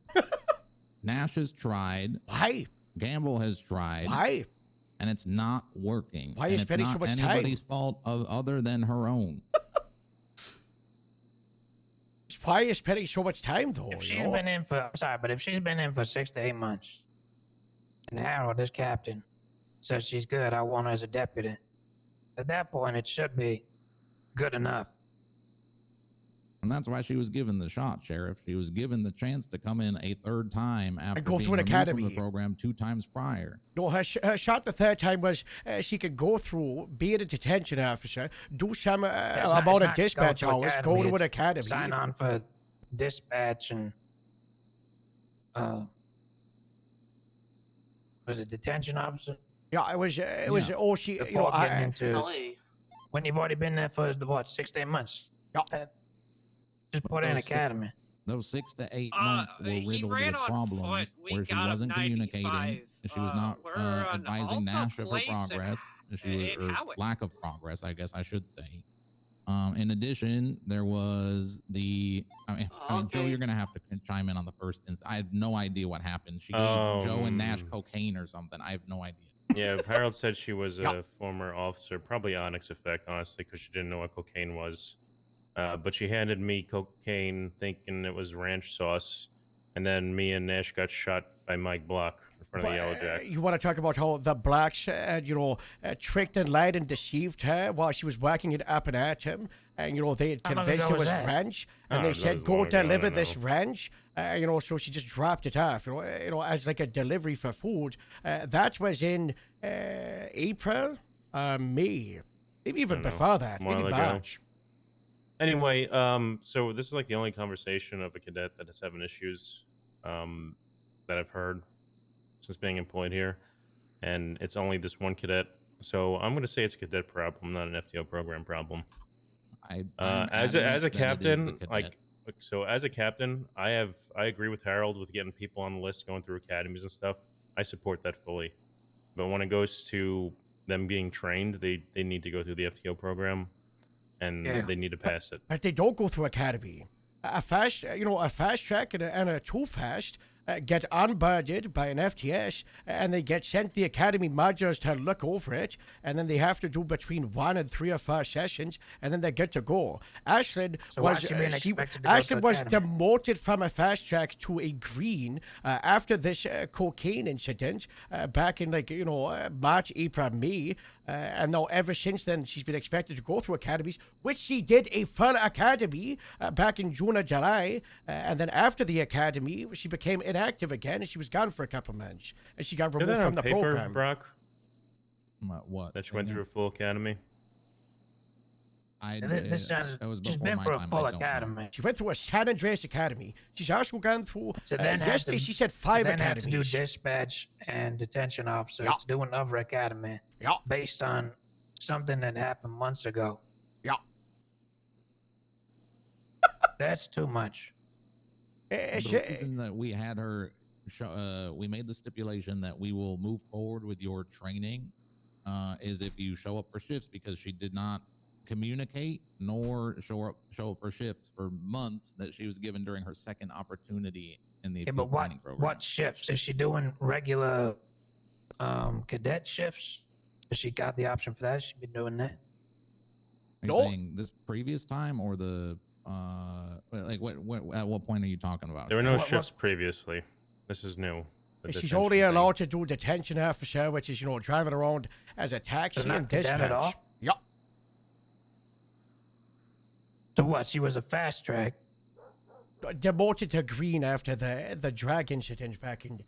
Nash has tried. Why? Gamble has tried. Why? And it's not working. Why and is it's spending not so much time? anybody's fault other than her own. Why are you spending so much time, though? If you she's know? been in for, I'm sorry, but if she's been in for 6 to 8 months, and Harold, this captain, says she's good, I want her as a deputy. At that point, it should be good enough. And that's why she was given the shot, Sheriff. She was given the chance to come in a 3rd time after go being to an removed academy. from the program 2 times prior. No, her shot the 3rd time was she could go through, be a detention officer, do some It's not- amount it's of not dispatch go to hours, academy, go to an it's academy. Sign on for dispatch and was it detention officer? Yeah, it was. It was. Oh, she. You know, Before getting I, into when you've already been there for what 6 to 8 months. Yeah. Just put her in Those si- academy. Those 6 to 8 months were he riddled ran with on problems foot. We where she got him wasn't communicating, 95. and she was not We're on advising Alta Nash of her Place and- progress, and she was, and or Howard. lack of progress, I guess I should say. In addition, there was the. I mean, Joe, Okay. you're gonna have to chime in on the first instance. I have no idea what happened. She gave Joe and Nash cocaine or something. I have no idea. Yeah, Harold said she was a former officer, probably Onyx effect, honestly, because she didn't know what cocaine was. But she handed me cocaine thinking it was ranch sauce, and then me and Nash got shot by Mike Block in front of the Yellow Jack. You want to talk about how the blacks, you know, tricked and lied and deceived her while she was working it up and at him, and you know they had How long convinced ago her was was that? ranch, and Oh, they that said was go long ago, I deliver don't this know. ranch, you know, so she just dropped it off, you know, as like a delivery for food. That was in April, May, maybe even don't know. before that, A while maybe ago. March. Anyway, so this is like the only conversation of a cadet that is having issues that I've heard since being employed here, and it's only this one cadet. So I'm going to say it's a cadet problem, not an FTO program problem. I'm As adamant a that it is the captain, cadet. like so as a captain, I agree with Harold with getting people on the list, going through academies and stuff. I support that fully. But when it goes to them being trained, they need to go through the FTO program, and Yeah. they need to pass it. But they don't go through academy. A fast, a fast track and a too fast get onboarded by an FTS, and they get sent the academy modules to look over it, and then they have to do between 1 and 3 or 4 sessions, and then they get to go. Ashlyn So why was she being she, expected to go to Ashlyn was academy? demoted from a fast track to a green after this cocaine incident back in March, April, May. And now ever since then, she's been expected to go through academies, which she did a full academy back in June or July. And then after the academy, she became inactive again, and she was gone for a couple months. And she got Is that removed on from the paper, program. Brock? What? That she went through a full academy? This sounds. She's been for a full academy. She went through a San Andreas academy. She's also gone through. So then had yesterday, to- she said so 5 then had academies. to do dispatch and detention officer. Yeah. It's doing another academy. Yeah. Based on something that happened months ago. Yeah. That's too much. The reason that we had her, we made the stipulation that we will move forward with your training is if you show up for shifts, because she did not communicate nor show up for shifts for months that she was given during her second opportunity in the Yeah, field but what training program. what shifts? Is she doing regular cadet shifts? Has she got the option for that? Has she been doing that? Are you saying this previous time or the like what at what point are you talking about? There were no shifts previously. This is new. the She's detention only thing. allowed to do detention officer, which is, driving around as a taxi not and cadet dispatch. at all? Yep. So what? She was a fast track. Demoted to green after the drag incident back in,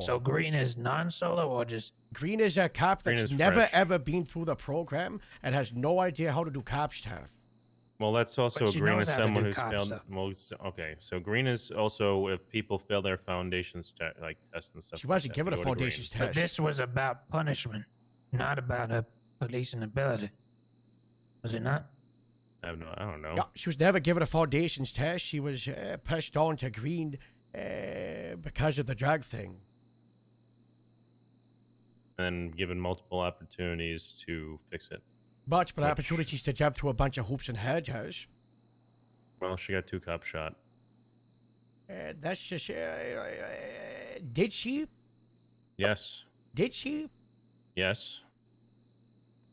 So green is non-solo or just Green is a cop Green that's is never fresh. ever been through the program and has no idea how to do cop stuff. Well, that's also But she green knows is how to someone do who's cop failed. stuff. Well, okay, so green is also if people fail their foundations like tests and stuff. She like wasn't that, given they a go to green. foundations But test. this was about punishment, not about her policing ability. Was it not? I don't know. Yeah, she was never given a foundations test. She was pushed on to green because of the drug thing. And given multiple opportunities to fix it. Multiple Which- opportunities to jump through a bunch of hoops and hedges. Well, she got 2 cop shot. That's just. Did she? Yes. Did she? Yes.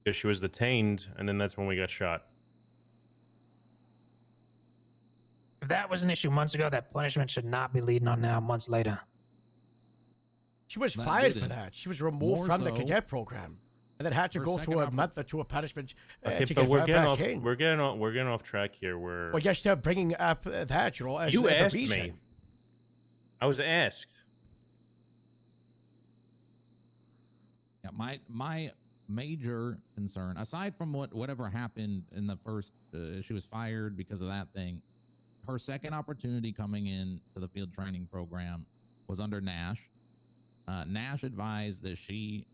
Because she was detained, and then that's when we got shot. If that was an issue months ago, that punishment should not be leading on now months later. She was That fired for didn't. that. She was removed More from the so, cadet program, and then had to her go second through a month or two of punishment Okay, to but get we're right getting back off. in. We're getting off track here. We're. Well, you're still bringing up that, as You the asked reason. me. I was asked. Yeah, my major concern, aside from whatever happened in the first, she was fired because of that thing. Her second opportunity coming in to the field training program was under Nash. Nash advised that she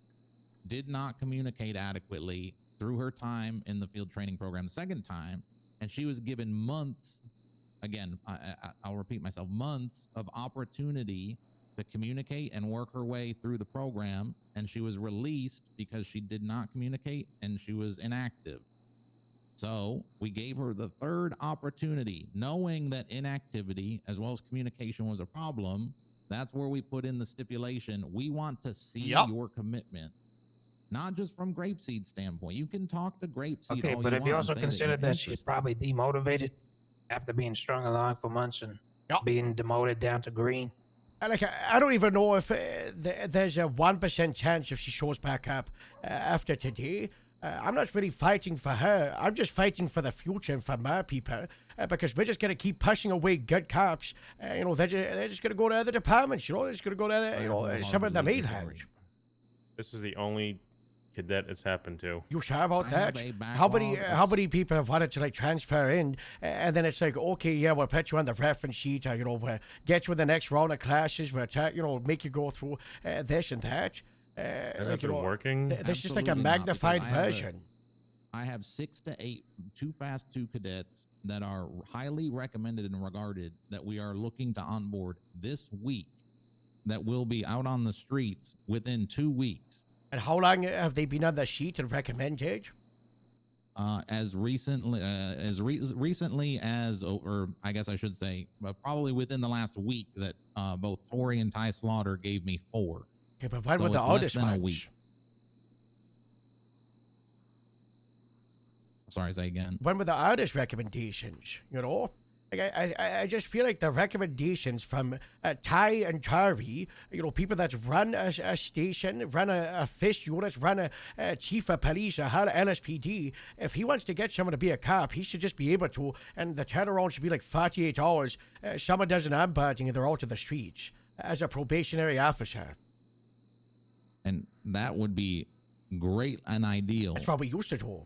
did not communicate adequately through her time in the field training program the second time, and she was given months. Again, I'll repeat myself: months of opportunity to communicate and work her way through the program, and she was released because she did not communicate and she was inactive. So we gave her the third opportunity, knowing that inactivity as well as communication was a problem. That's where we put in the stipulation. We want to see your commitment, not just from Grapeseed standpoint. You can talk to Grapeseed. Okay, all but you have you want and also say considered you're that she's interested. probably demotivated after being strung along for months and being demoted down to green? I don't even know if there's a 1% chance if she shows back up after today. I'm not really fighting for her. I'm just fighting for the future and for my people because we're just going to keep pushing away good cops. They're just going to go to other departments. They're just going to go to some of the mainland. This is the only cadet it's happened to. You sure about I that? have a How many backlog how of- many people have wanted to transfer in, and then it's like, okay, yeah, we'll put you on the reference sheet, or, we'll get you in the next round of classes, we'll make you go through this and that. Has that been working? This is just like a Absolutely not, because magnified I have a- version. I have 6 to 8 2 fast 2 cadets that are highly recommended and regarded that we are looking to onboard this week. that will be out on the streets within 2 weeks. And how long have they been on the sheet and recommended? As recently as, or I guess I should say, probably within the last week that both Tori and Ty Slaughter gave me 4. Okay, but when So were the it's less oldest than a ones? week. Sorry, say again. When were the oldest recommendations? You know, like I just feel like the recommendations from Ty and Tori, you know, people that run a station, run a FIST unit, run a chief of police, a whole LSPD. If he wants to get someone to be a cop, he should just be able to, and the turnaround should be like 48 hours. Someone does an onboarding and they're out to the streets as a probationary officer. And that would be great and ideal. That's what we used to do.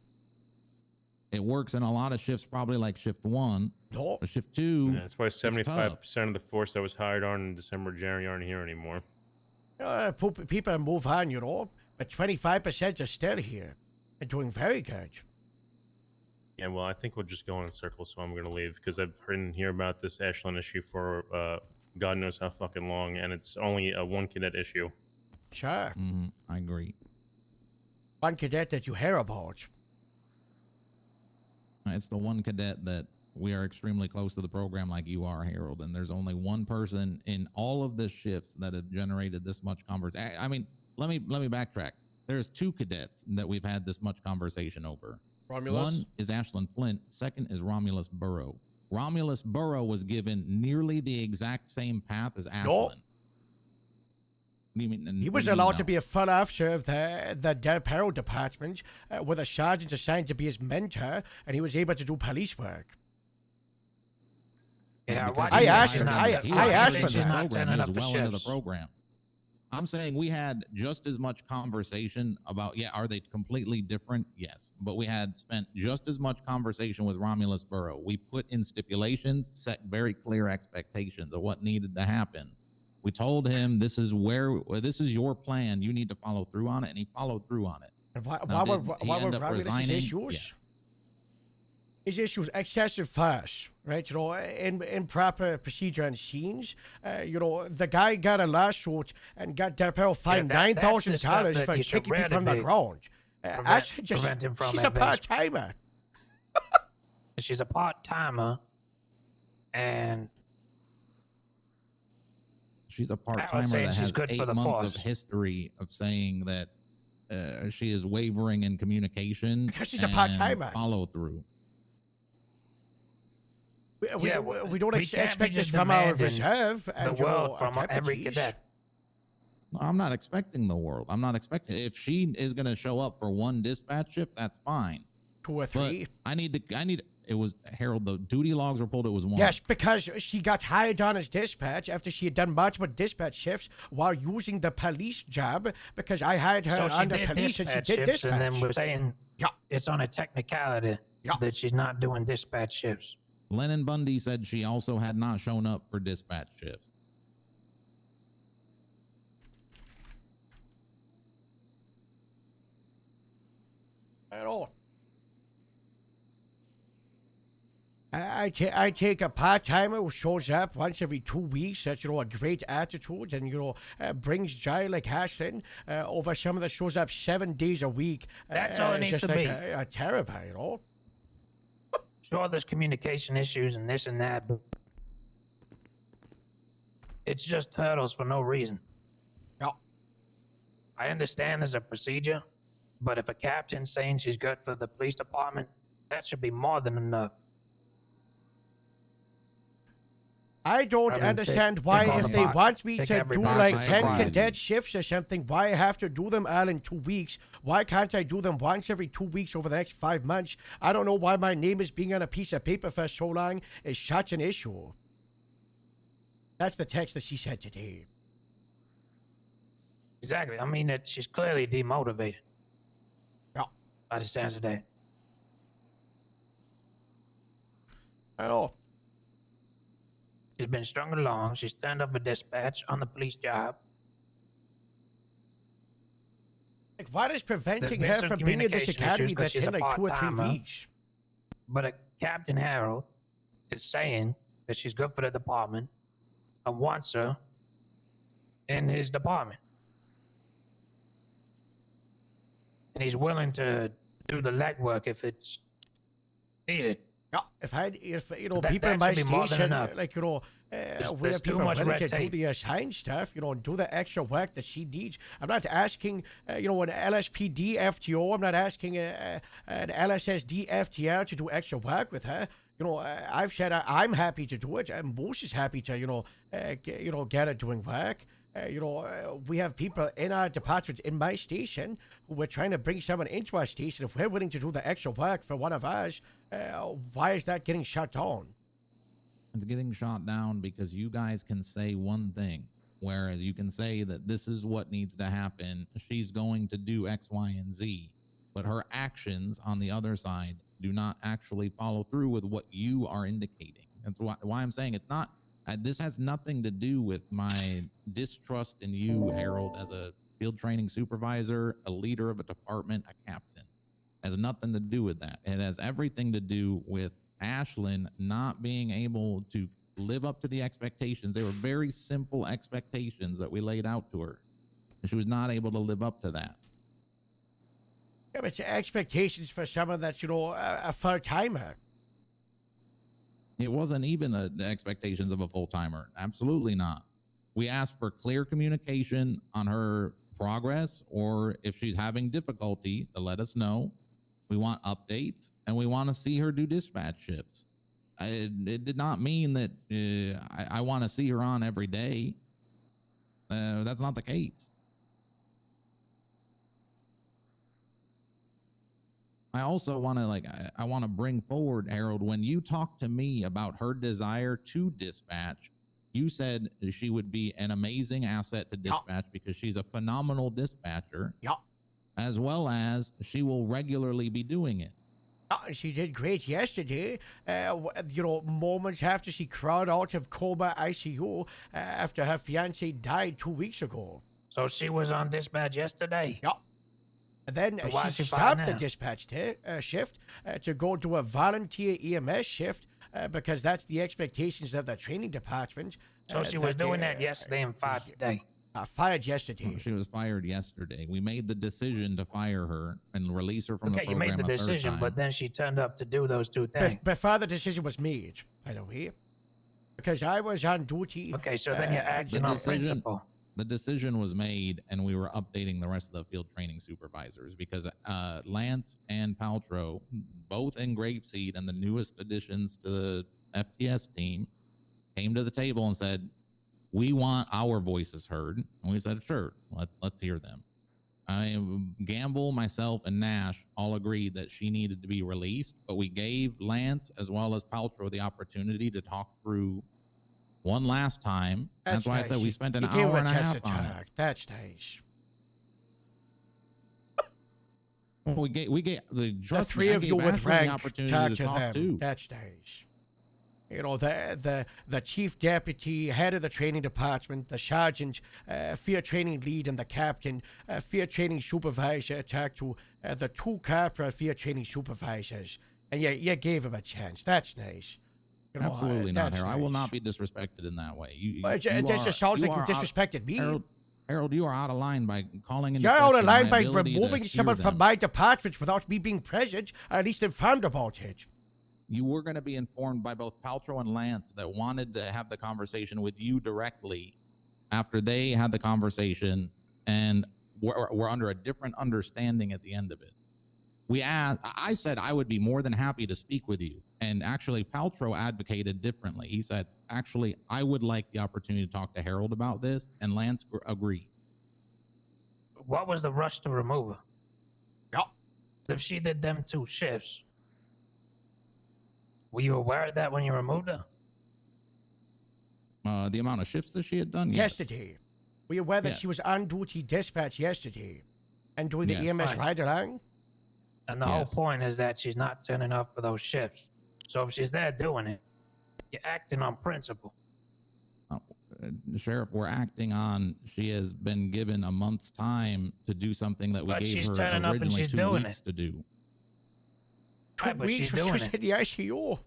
It works in a lot of shifts, probably like shift 1. No. But shift 2. Yeah, that's why 75% of the force that was hired on in December, January aren't here anymore. People move on, you know, but 25% are still here and doing very good. Yeah, well, I think we'll just go in circles, so I'm going to leave because I've heard and hear about this Ashland issue for God knows how fucking long, and it's only a 1 cadet issue. Sure. I agree. 1 cadet that you hear about. It's the 1 cadet that we are extremely close to the program like you are, Harold, and there's only 1 person in all of the shifts that have generated this much conversation. I mean, let me backtrack. There's 2 cadets that we've had this much conversation over. Romulus? 1 is Ashland Flint. 2nd is Romulus Burrow. Romulus Burrow was given nearly the exact same path as Ashland. He was allowed to be a full officer of the Del Perro department with a sergeant assigned to be his mentor, and he was able to do police work. Yeah, I asked him. I asked for the that. program. He was well into the program. I'm saying we had just as much conversation about, are they completely different? Yes. But we had spent just as much conversation with Romulus Burrow. We put in stipulations, set very clear expectations of what needed to happen. We told him this is your plan. You need to follow through on it, and he followed through on it. And why were Romulus's issues? Yes. His issues excessive force, right? You know, improper procedure on scenes. You know, the guy got a lawsuit and got Del Perro fined $9,000 for kicking people from the ground. Prevent him from she's a part-timer. She's a part-timer, and she's a part-timer that has 8 months of history of saying that she is wavering in communication because she's a part-timer. Follow through. We don't expect this from our reserve and the world from every cadet. No, I'm not expecting the world. I'm not expecting. If she is going to show up for 1 dispatch shift, that's fine. 2 or 3. But I need. It was Harold. The duty logs were pulled. It was 1. Yes, because she got hired on as dispatch after she had done multiple dispatch shifts while using the police job. Because I hired her on the police and she did dispatch. And then we're saying it's on a technicality that she's not doing dispatch shifts. Lennon Bundy said she also had not shown up for dispatch shifts. At all. I take a part-timer who shows up once every 2 weeks, that's, you know, a great attitude and, you know, brings joy like Ashton, over someone that shows up 7 days a week. That's all it needs to like be. A terrible, you know? Sure, there's communication issues and this and that, but it's just hurdles for no reason. Yeah. I understand there's a procedure, but if a captain's saying she's good for the police department, that should be more than enough. I don't understand why, if they want me to do like 10 cadet shifts or something, why I have to do them all in 2 weeks. Why can't I do them once every 2 weeks over the next 5 months? I don't know why my name is being on a piece of paper for so long is such an issue. That's the text that she said today. Exactly. I mean, that she's clearly demotivated. Yeah. By the sounds of that. I know. She's been strung along. She's turned up a dispatch on the police job. Like, what is preventing her from being in this academy that's in like 2 or 3 weeks? But Captain Harold is saying that she's good for the department and wants her in his department. And he's willing to do the legwork if it's needed. Yeah, if you know, That- people in that my should be more than station, enough. like, you know, There's we have too people much willing red to do tape. the assigned stuff, you know, and do the extra work that she needs. I'm not asking, you know, an LSPD FTO. I'm not asking an LSSD FTL to do extra work with her. You know, I've said I'm happy to do it. And Moose is happy to, get her doing work. We have people in our department in my station who we're trying to bring someone into our station. If we're willing to do the extra work for one of ours, why is that getting shut down? It's getting shot down because you guys can say one thing, whereas you can say that this is what needs to happen. She's going to do X, Y, and Z, but her actions on the other side do not actually follow through with what you are indicating. That's why I'm saying it's not. This has nothing to do with my distrust in you, Harold, as a field training supervisor, a leader of a department, a captain. It has nothing to do with that. It has everything to do with Ashlyn not being able to live up to the expectations. They were very simple expectations that we laid out to her, and she was not able to live up to that. Yeah, but it's expectations for someone that's, a full-timer. It wasn't even the expectations of a full-timer. Absolutely not. We asked for clear communication on her progress, or if she's having difficulty, to let us know. We want updates, and we want to see her do dispatch shifts. It did not mean that I want to see her on every day. That's not the case. I also want to I want to bring forward, Harold, when you talked to me about her desire to dispatch, you said she would be an amazing asset to dispatch because she's a phenomenal dispatcher. Yeah. As well as she will regularly be doing it. She did great yesterday. Moments after she crawled out of coma ICU after her fiance died 2 weeks ago. So she was on dispatch yesterday? Yeah. And then So why is she she stopped fired the now? dispatch shift to go to a volunteer EMS shift because that's the expectations of the training department. So she was doing that yesterday and fired today? Fired yesterday. She was fired yesterday. We made the decision to fire her and release her from the Okay, you program made the a third decision, time. but then she turned up to do those two things. Before the decision was made, by the way, because I was on duty. Okay, so then you're acting on principle. The decision was made, and we were updating the rest of the field training supervisors because Lance and Paltrow, both in Grapeseed and the newest additions to the FTS team, came to the table and said, we want our voices heard. And we said, sure, let's hear them. Gamble, myself, and Nash all agreed that she needed to be released, but we gave Lance as well as Paltrow the opportunity to talk through one last time. That's why I said we spent an hour and a half on it. That's nice. Well, we gave the three of you with rank opportunity to talk them. too. That's nice. The chief deputy, head of the training department, the sergeant, field training lead, and the captain, field training supervisor talked to the two corporal field training supervisors, and you gave him a chance. That's nice. Absolutely not, that's Harold. I will nice. not be disrespected in that way. It just sounds like you disrespected me. Harold, you are out of line by calling into You're out of question line my by ability to removing hear someone them. from my department without me being present, or at least informed about it. You were going to be informed by both Paltrow and Lance that wanted to have the conversation with you directly after they had the conversation and were under a different understanding at the end of it. I said I would be more than happy to speak with you. And actually, Paltrow advocated differently. He said, actually, I would like the opportunity to talk to Harold about this. And Lance agreed. What was the rush to remove her? Yeah. If she did them 2 shifts, were you aware of that when you removed her? The amount of shifts that she had done? Yes. Yesterday. Were you aware that Yes. she was on duty dispatch yesterday and doing the Yes. EMS Fine. ride along? And the whole point is that she's not turning up for those shifts. So if she's there doing it, you're acting on principle. Sheriff, we're acting on, she has been given a month's time to do something that we But gave she's her turning up and originally she's 2 doing weeks it. to do. 2 Right, but weeks she's when she doing was it. in the ICU.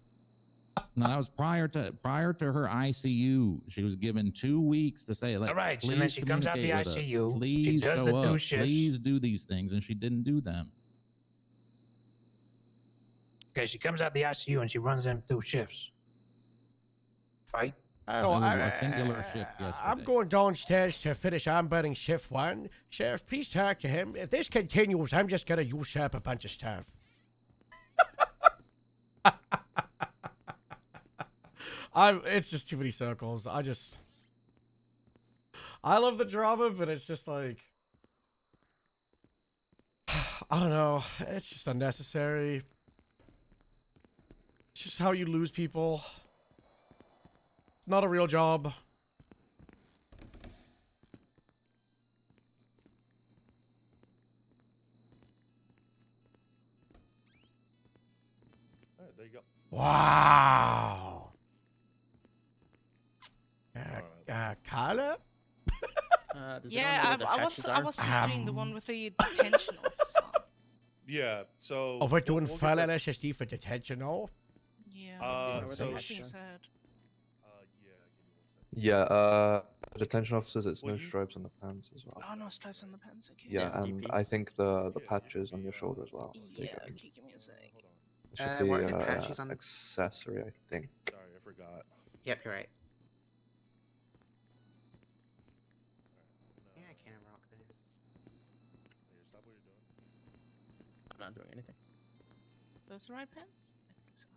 No, that was prior to her ICU. She was given 2 weeks to say, like, All right, please and then she comes out the communicate with us. ICU, she Please does show the 2 up. shifts. Please do these things, and she didn't do them. Okay, she comes out the ICU and she runs them 2 shifts. Right? I It don't, was a singular shift I'm yesterday. going downstairs to finish onboarding shift 1. Sheriff, please talk to him. If this continues, I'm just gonna usurp a bunch of stuff. It's just too many circles. I love the drama, but it's just like, I don't know. It's just unnecessary. It's just how you lose people. Not a real job. All right, there you go. Wow. Carla? Yeah, I was just doing the one with the detention officer. Yeah. So. Oh, we're doing we'll file get that- SSD for detention now? Yeah. So- that being said. Yeah, detention officers, it's Well, no you- stripes on the pants as well. Oh, no stripes on the pants. Okay. Yeah, and I think the patches on your shoulder as well. Yeah. Okay, give me a sec. It should be what are the patches on? accessory, I think. Sorry, I forgot. Yep, you're right. Yeah, I can't rock this. Here, stop what you're doing. I'm not doing anything. Those the right pants? I think so.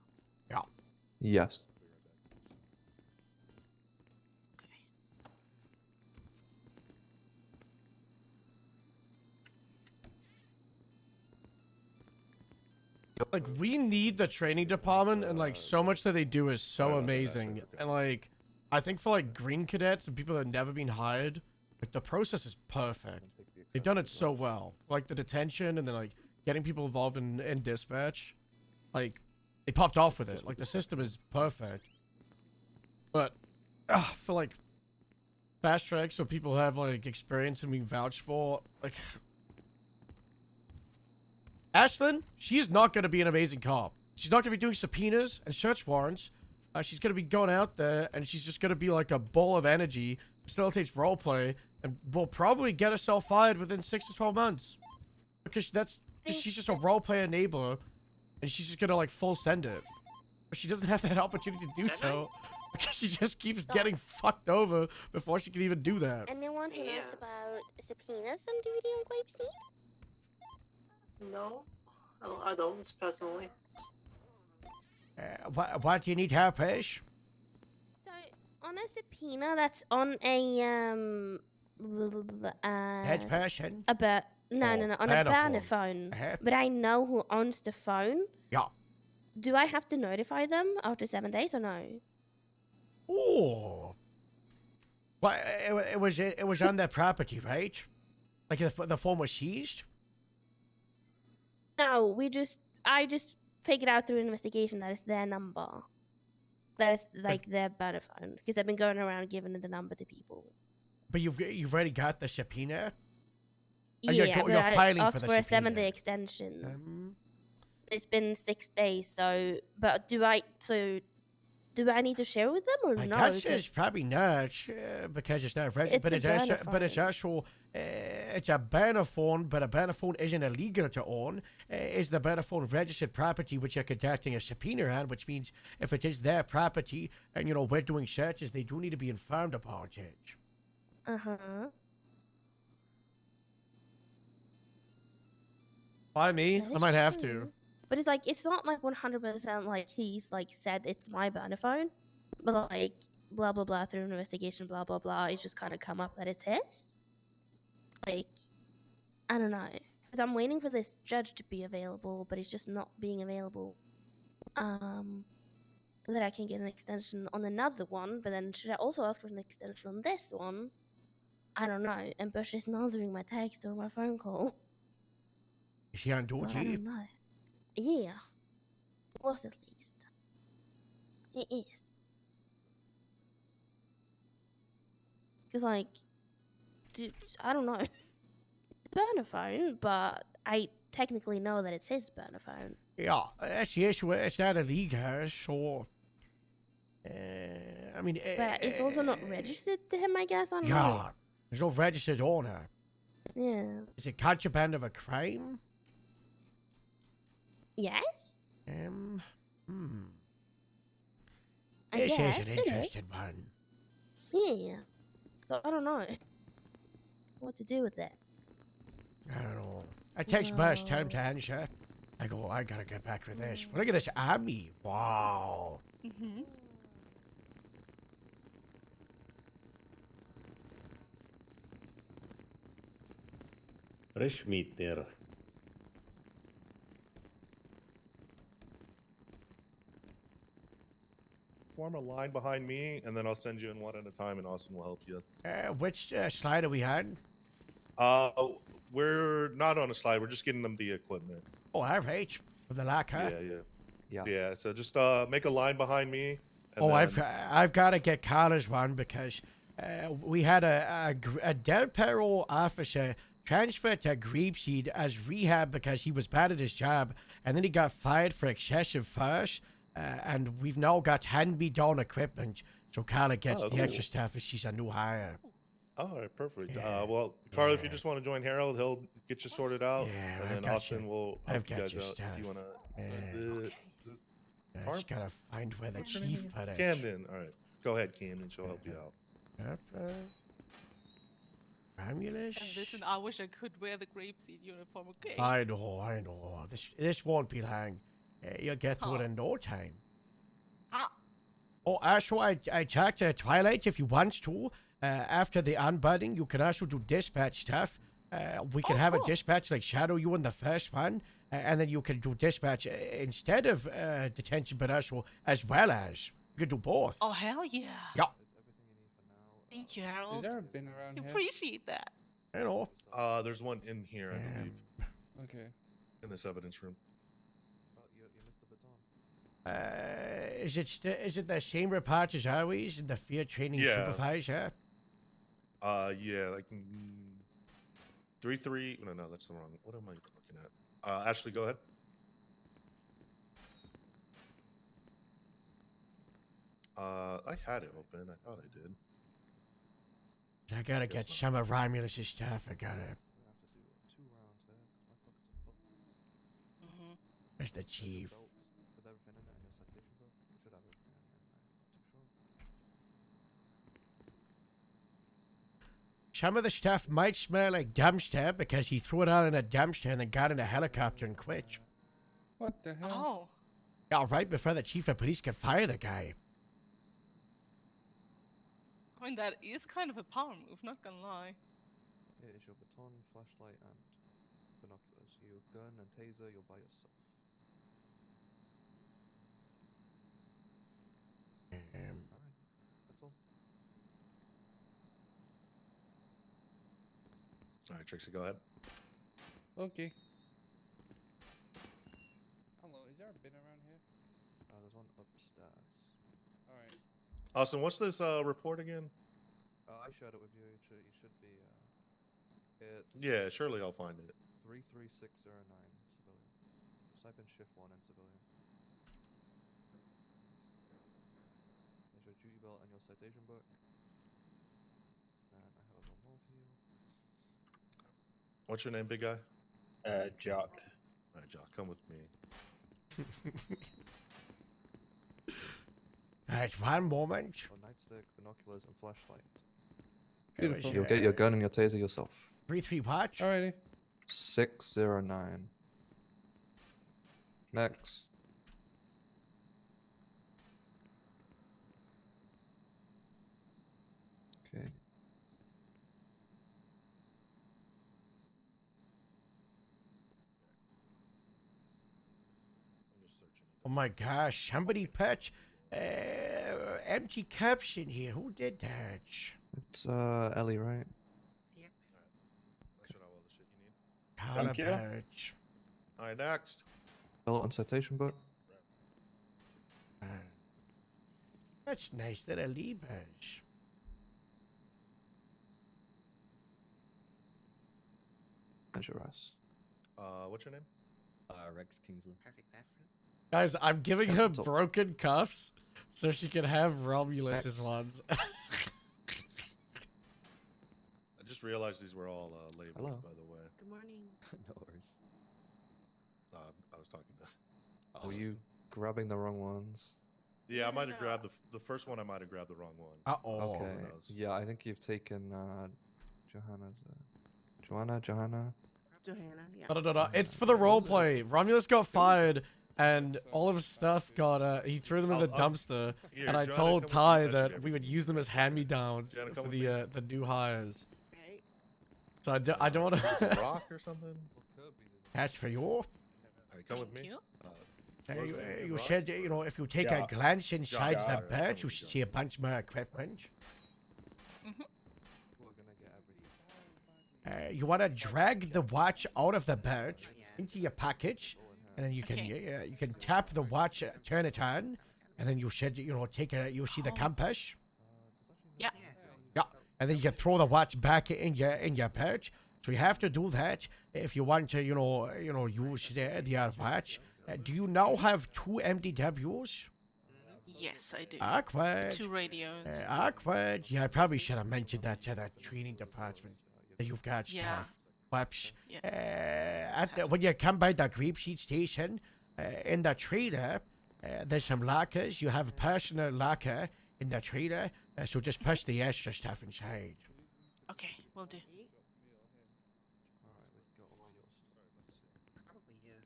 Yeah. Yes. Like, we need the training department, and like, so much that they do is so amazing. And like, I think for like green cadets and people that have never been hired, like, the process is perfect. They've done it so well. Like the detention and then like getting people involved in dispatch. Like, they popped off with it. Like, the system is perfect. But for like fast track, so people have like experience and being vouched for, like, Ashlyn, she's not going to be an amazing cop. She's not going to be doing subpoenas and search warrants. She's going to be going out there, and she's just going to be like a ball of energy, facilitates roleplay, and will probably get herself fired within 6 to 12 months. Because she's just a roleplay enabler, and she's just going to like full send it. But she doesn't have that opportunity to do so, because she just keeps getting fucked over before she can even do that. Anyone who knows about subpoenas on duty on Grape Seed? No, I don't personally. What do you need help, Ash? So, on a subpoena that's on a, Dead person? No, on a burner phone. But I know who owns the phone. Yeah. Do I have to notify them after 7 days or no? Oh. Well, it was on their property, right? Like the phone was seized? No, I just figured out through investigation that it's their number. That is like their burner phone, because I've been going around giving the number to people. But you've already got the subpoena? Oh, Yeah, you're but I filing asked for for the a subpoena. 7-day extension. It's been 6 days, so do I need to share with them or My no? gut Because- says probably not, because it's not registered. But It's a burner actual, it's a burner phone, but a burner phone isn't illegal to own. Is the burner phone registered property which you're conducting a subpoena on, which means if it is their property and, we're doing searches, they do need to be informed about it. Uh-huh. By me, That I is might have true. to. But it's like, it's not like 100% like he's like said it's my burner phone. But like, blah, blah, blah, through investigation, blah, blah, blah, it's just kind of come up that it's his. Like, I don't know. Because I'm waiting for this judge to be available, but he's just not being available. So that I can get an extension on another one, but then should I also ask for an extension on this one? I don't know. And Bush isn't answering my text or my phone call. Is he on So I duty? don't know. Yeah. Was at least. It is. Because, like, I don't know. Burner phone, but I technically know that it's his burner phone. Yeah, that's the issue. It's not illegal, so I mean, But it's also not registered to him, I guess. I don't know. yeah, there's no registered owner. Yeah. Is it contraband of a crime? Yes? Hmm. I This guess is an it interesting one. Yeah. So I don't know what to do with that. I don't know. It takes much time to answer. I gotta get back with this. Look at this army. Wow. Mm-hmm. Rishmeter. Form a line behind me, and then I'll send you in one at a time, and Austin will help you. Which slide are we on? We're not on a slide. We're just getting them the equipment. Oh, all right. From the lock, huh? Yeah. So just make a line behind me. And Oh, then... I've got to get Carla's one because we had a Del Perro officer transferred to Grapeseed as rehab because he was bad at his job, and then he got fired for excessive force. And we've now got hand-me-down equipment, so Carla gets the extra stuff as she's a new hire. All right, perfect. Well, Carl, if you just want to join Harold, he'll get you sorted out, and then Austin will help you guys out. If you want to, I just gotta find where the chief put it. Camden. All right, go ahead, Camden. She'll help you out. Romulus. And listen, I wish I could wear the grapeseed uniform. Okay. I know. This won't be long. You'll get through it in no time. Oh, also, I talked to Twilight if you want to. After the unbudding, you can also do dispatch stuff. We can have a dispatch like shadow you in the first one, and then you can do dispatch instead of detention, but also as well as. You can do both. Oh, hell yeah. Yeah. Thank you, Harold. Is there a bin around here? Appreciate that. I know. There's one in here, I believe. Okay. In this evidence room. Is it the same report as always in the field training supervisor? Yeah, like 3-3. No, that's the wrong. What am I looking at? Ashley, go ahead. I had it open. I thought I did. I gotta get some of Romulus's stuff. I gotta. Where's the chief? Some of the stuff might smell like dumpster because he threw it all in a dumpster and then got in a helicopter and quit. What the hell? Oh. Yeah, right before the chief of police could fire the guy. I mean, that is kind of a power move, not gonna lie. It is your baton, flashlight, and binoculars. Your gun and taser, you're by yourself. Alright, that's all. All right, Trixie, go ahead. Okay. Hello, is there a bin around here? There's one upstairs. Alright. Austin, what's this report again? I shared it with you. It should be. It's Yeah, surely I'll find it. 33609 civilian. Just type in shift 1 in civilian. There's your duty belt and your citation book. And I have one more for you. What's your name, big guy? Jock. All right, Jock, come with me. Alright, one moment. Your nightstick, binoculars, and flashlight. Beautiful. You'll get your gun and your taser yourself. 3-3 watch. Alrighty. 609. Next. Okay. Oh my gosh, somebody put empty cups in here. Who did that? It's Ellie, right? That should have all the shit you need. Carla Thank you. Patch. All right, next. Belt and citation book. That's nice that I leave us. That's your ass. What's your name? Rex Kingsley. Perfect, Guys, I'm giving her broken cuffs So she could have Romulus's ones. I just realized these were all labeled, Hello. by the way. Good morning. No worries. I was talking to. Were you grabbing the wrong ones? Yeah, I might have grabbed the first one. I might have grabbed the wrong one. Uh-oh. Okay. Who knows? Yeah, I think you've taken Johanna's. Johanna. Johanna, yeah. No. It's for the roleplay. Romulus got fired, and all of his stuff got. He threw them in the dumpster, Here, and I Joanna, told come with me, Ty fetch that me we would use them as hand-me-downs Joanna, come for with the new hires. Right. So I don't want Some to. rock or something. Catch for you. Hey, come with me. you. You said, if you take a glance inside the bird, you should see a bunch more equipment. You want to drag the watch out of the bird into your package, and then you can tap the watch, turn it on, and then you should you see the compass. Yeah. Yeah, and then you can throw the watch back in your perch. So you have to do that if you want to use the watch. Do you now have 2 MDWs? Yes, I do. Awkward. 2 radios. Awkward. Yeah, I probably should have mentioned that to the training department. That you've got Yeah. stuff. Whoops. Yeah. When you come by the grapeseed station, in the trailer, there's some lockers. You have a personal locker in the trailer, so just push the extra stuff inside. Okay, will do. Probably here.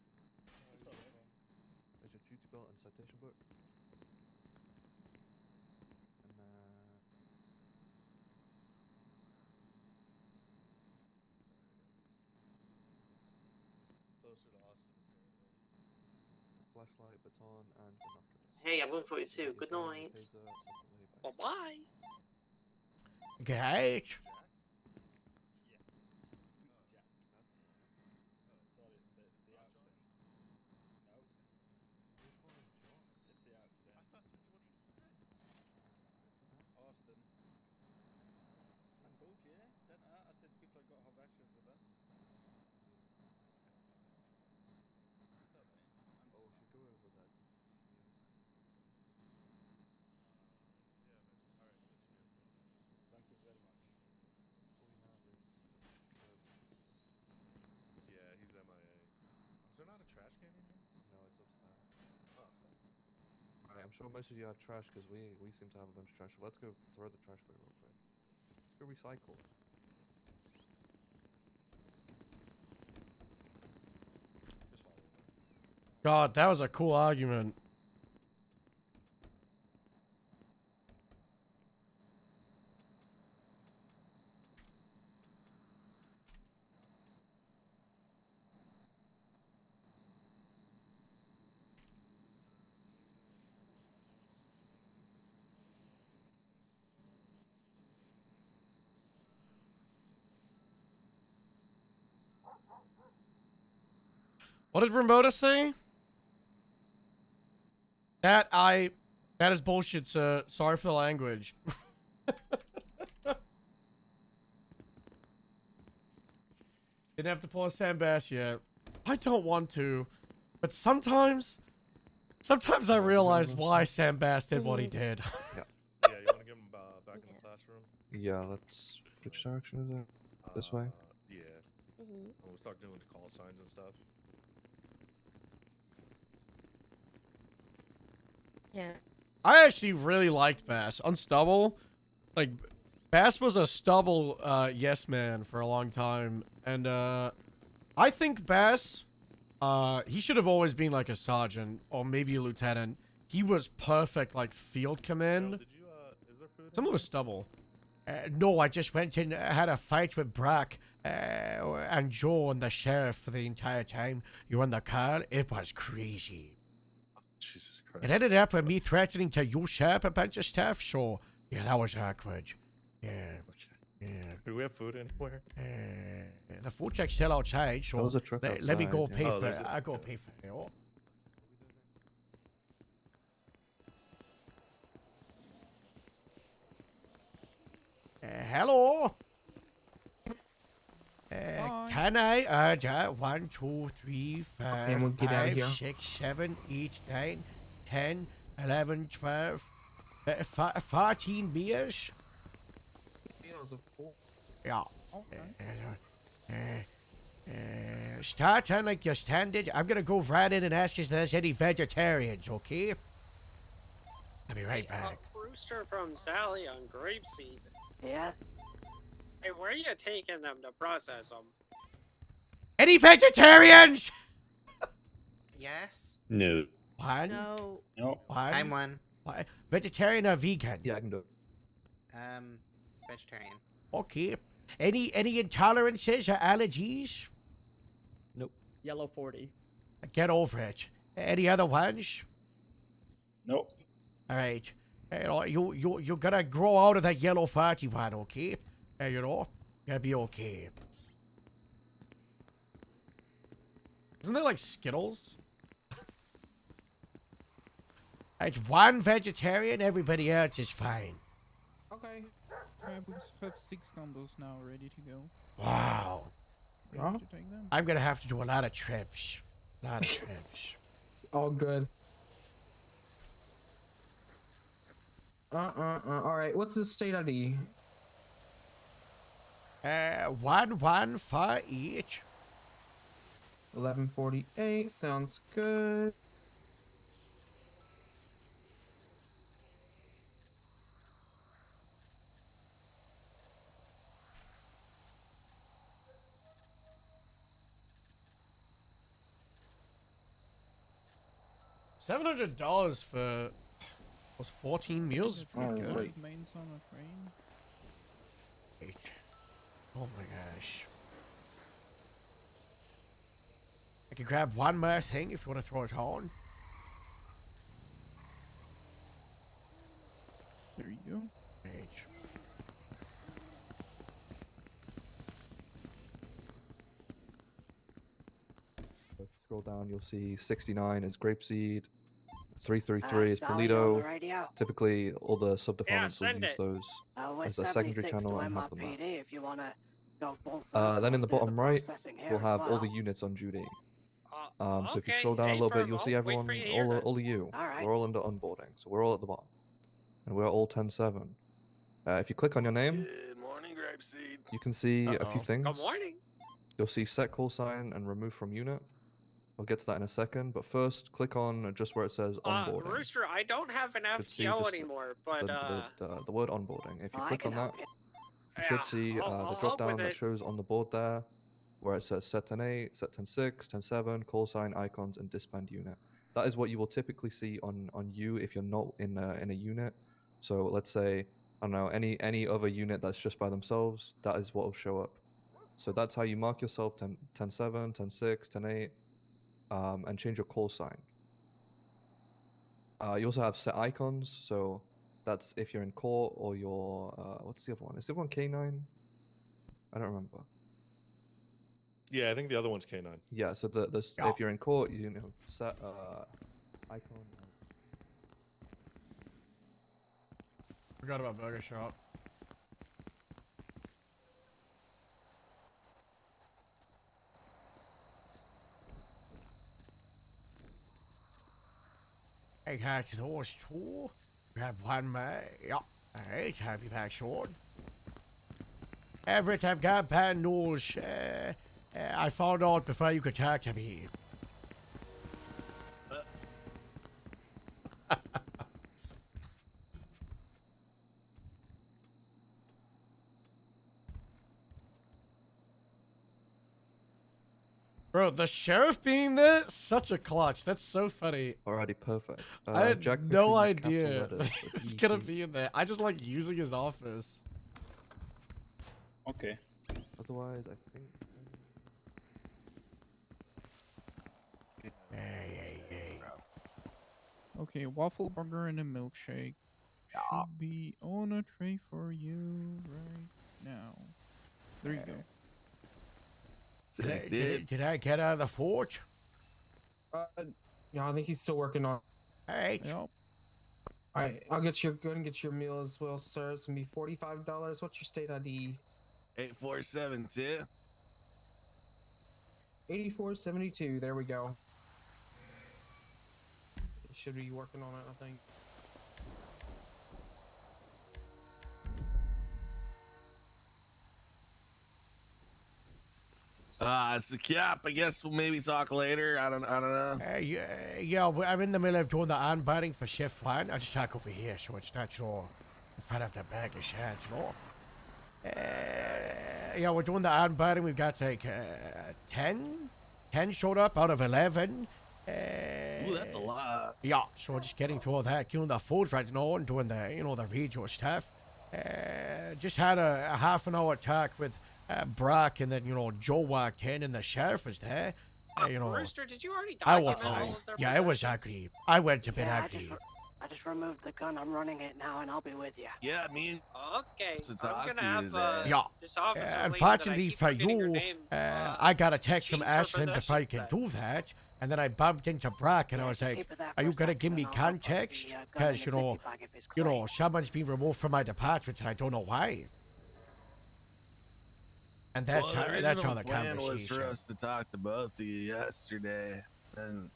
There's your duty belt and citation book. Closer to Austin. Flashlight, baton, and binoculars. Hey, I'm 142. Good night. Bye-bye. Great. Yeah, he's MIA. Is there not a trash can in here? No, it's upstairs. Alright, I'm sure most of you have trash because we seem to have a bunch of trash. So let's go throw the trash away real quick. Let's go recycle. God, that was a cool argument. What did Ramona say? That is bullshit, sir. Sorry for the language. Didn't have to pull a Sam Bass yet. I don't want to, but sometimes I realize why Sam Bass did what he did. Yeah. Yeah, you want to get him back in the classroom? Yeah, let's. Which direction is it? This way? Yeah. We'll start doing the call signs and stuff. Yeah. I actually really liked Bass on Stubble. Like, Bass was a Stubble yes man for a long time, and I think Bass, he should have always been like a sergeant or maybe a lieutenant. He was perfect, like field command. Did you, is there food? Similar to Stubble. No, I just went and had a fight with Brack and Joe and the sheriff for the entire time you were in the car. It was crazy. Jesus Christ. It ended up with me threatening to usurp a bunch of stuff, so yeah, that was awkward. Yeah. Yeah. Do we have food anywhere? The food truck's still outside, so There's a truck let me go outside, pay yeah. Oh, for there's it. a- I'll go okay. pay for it. Oh. Hello. Can I order 1, 2, 3, 4, we'll get out of 5, here. 6, 7, 8, 9, 10, 11, 12, 14 beers. Meals of course. Yeah. Okay. Start on like your standard. I'm gonna go right in and ask if there's any vegetarians, okay? I'll be right back. Rooster from Sally on Grapeseed. Yeah. Hey, where are you taking them to process them? Any vegetarians? Yes. No. One. No. No. One. I'm one. Vegetarian or vegan? Yeah, I can do it. Vegetarian. Okay. Any intolerances or allergies? Nope. Yellow 40. Get over it. Any other ones? Nope. All right. You gotta grow out of that yellow 40 one, okay? You'll be okay. Isn't there like Skittles? It's one vegetarian, everybody else is fine. Okay. Alright, we have 6 combos now ready to go. Wow. Ready to take them? I'm gonna have to do a lot of trips. All good. Alright, what's the state ID? 1 for each. 1148, sounds good. $700 for was 14 meals. Pretty good. Alright. Mains on a train. Oh my gosh. I can grab one more thing if you want to throw it on. There you go. Right. If you scroll down, you'll see 69 is Grapeseed, 333 is Sally, you're on the Polito. radio. Typically, all the sub-departments will send use it. those as a secondary channel and have them up. If you wanna go full throttle Then in the and do bottom right, processing here we'll as have all the well. units on duty. So if you okay. scroll down a Hey, little bit, Firm, you'll see I'll wait everyone, for you to hear all that. of you. Alright. We're all under onboarding, so we're all at the bottom. And we're all 10-7. If you click on your name, Good morning, Grapeseed. you can see a few things. Good morning. You'll see set call sign and remove from unit. I'll get to that in a second, but first click on just where it says onboarding. Rooster, I don't have an Should see FTO just anymore, but the word onboarding. If you I click can on that, help you. you should see I'll the help drop down with that it. shows on the board there, where it says set 10-8, set 10-6, 10-7, call sign, icons, and disband unit. That is what you will typically see on you if you're not in a unit. So let's say, I don't know, any other unit that's just by themselves, that is what will show up. So that's how you mark yourself 10-7, 10-6, 10-8, and change your call sign. You also have set icons, so that's if you're in court or you're what's the other one? Is the other one K9? I don't remember. Yeah, I think the other one's K9. Yeah, so if you're in court, you know, set icon. Forgot about Burger Shop. I got those 2. Grab one more. Yep. Alright, have you back short. Everett, I've got bad news. I found out before you could talk to me. Bro, the sheriff being there, such a clutch. That's so funny. Alrighty, perfect. I had Jack, make no sure you capital idea letters for it's gonna EC. be in there. I just like using his office. Okay. Otherwise, I think. Okay, waffle burger and a milkshake should be on a tray for you right now. There you go. Did I get out of the fort? Yeah, I think he's still working on. Alright. Yep. Alright, I'll get your go and get your meal as well, sir. It's gonna be $45. What's your state ID? 847, 8472. There we go. should be working on it, I think. It's the cap. I guess we'll maybe talk later. I don't know. I'm in the middle of doing the onboarding for shift 1. I'll just talk over here so it's not so in front of the bag of shit, you know. We're doing the onboarding. We've got like 10 showed up out of 11. Ooh, that's a lot. Yeah, so we're just getting through all that, doing the food right now and doing the, the radio stuff. Just had a half an hour talk with Brock, and then, Joe walked in and the sheriff was there. Rooster, did you already I was document all of their yeah, it was ugly. I went to bed Yeah, ugly. I just removed the gun. I'm running it now, and I'll be with you. Yeah, I mean. Okay, Since I'm I gonna see you have today. Yeah. this officer lady that I Unfortunately keep for forgetting her you, name, I got a text from she's for Ashland possession if I can do that, and then I bumped into Brock, and I was like, "Are you gonna give me context? Because someone's been removed from my department, and I don't know why." And that's Well, how the that's how original the plan was conversation. for us to talk to both of you yesterday, and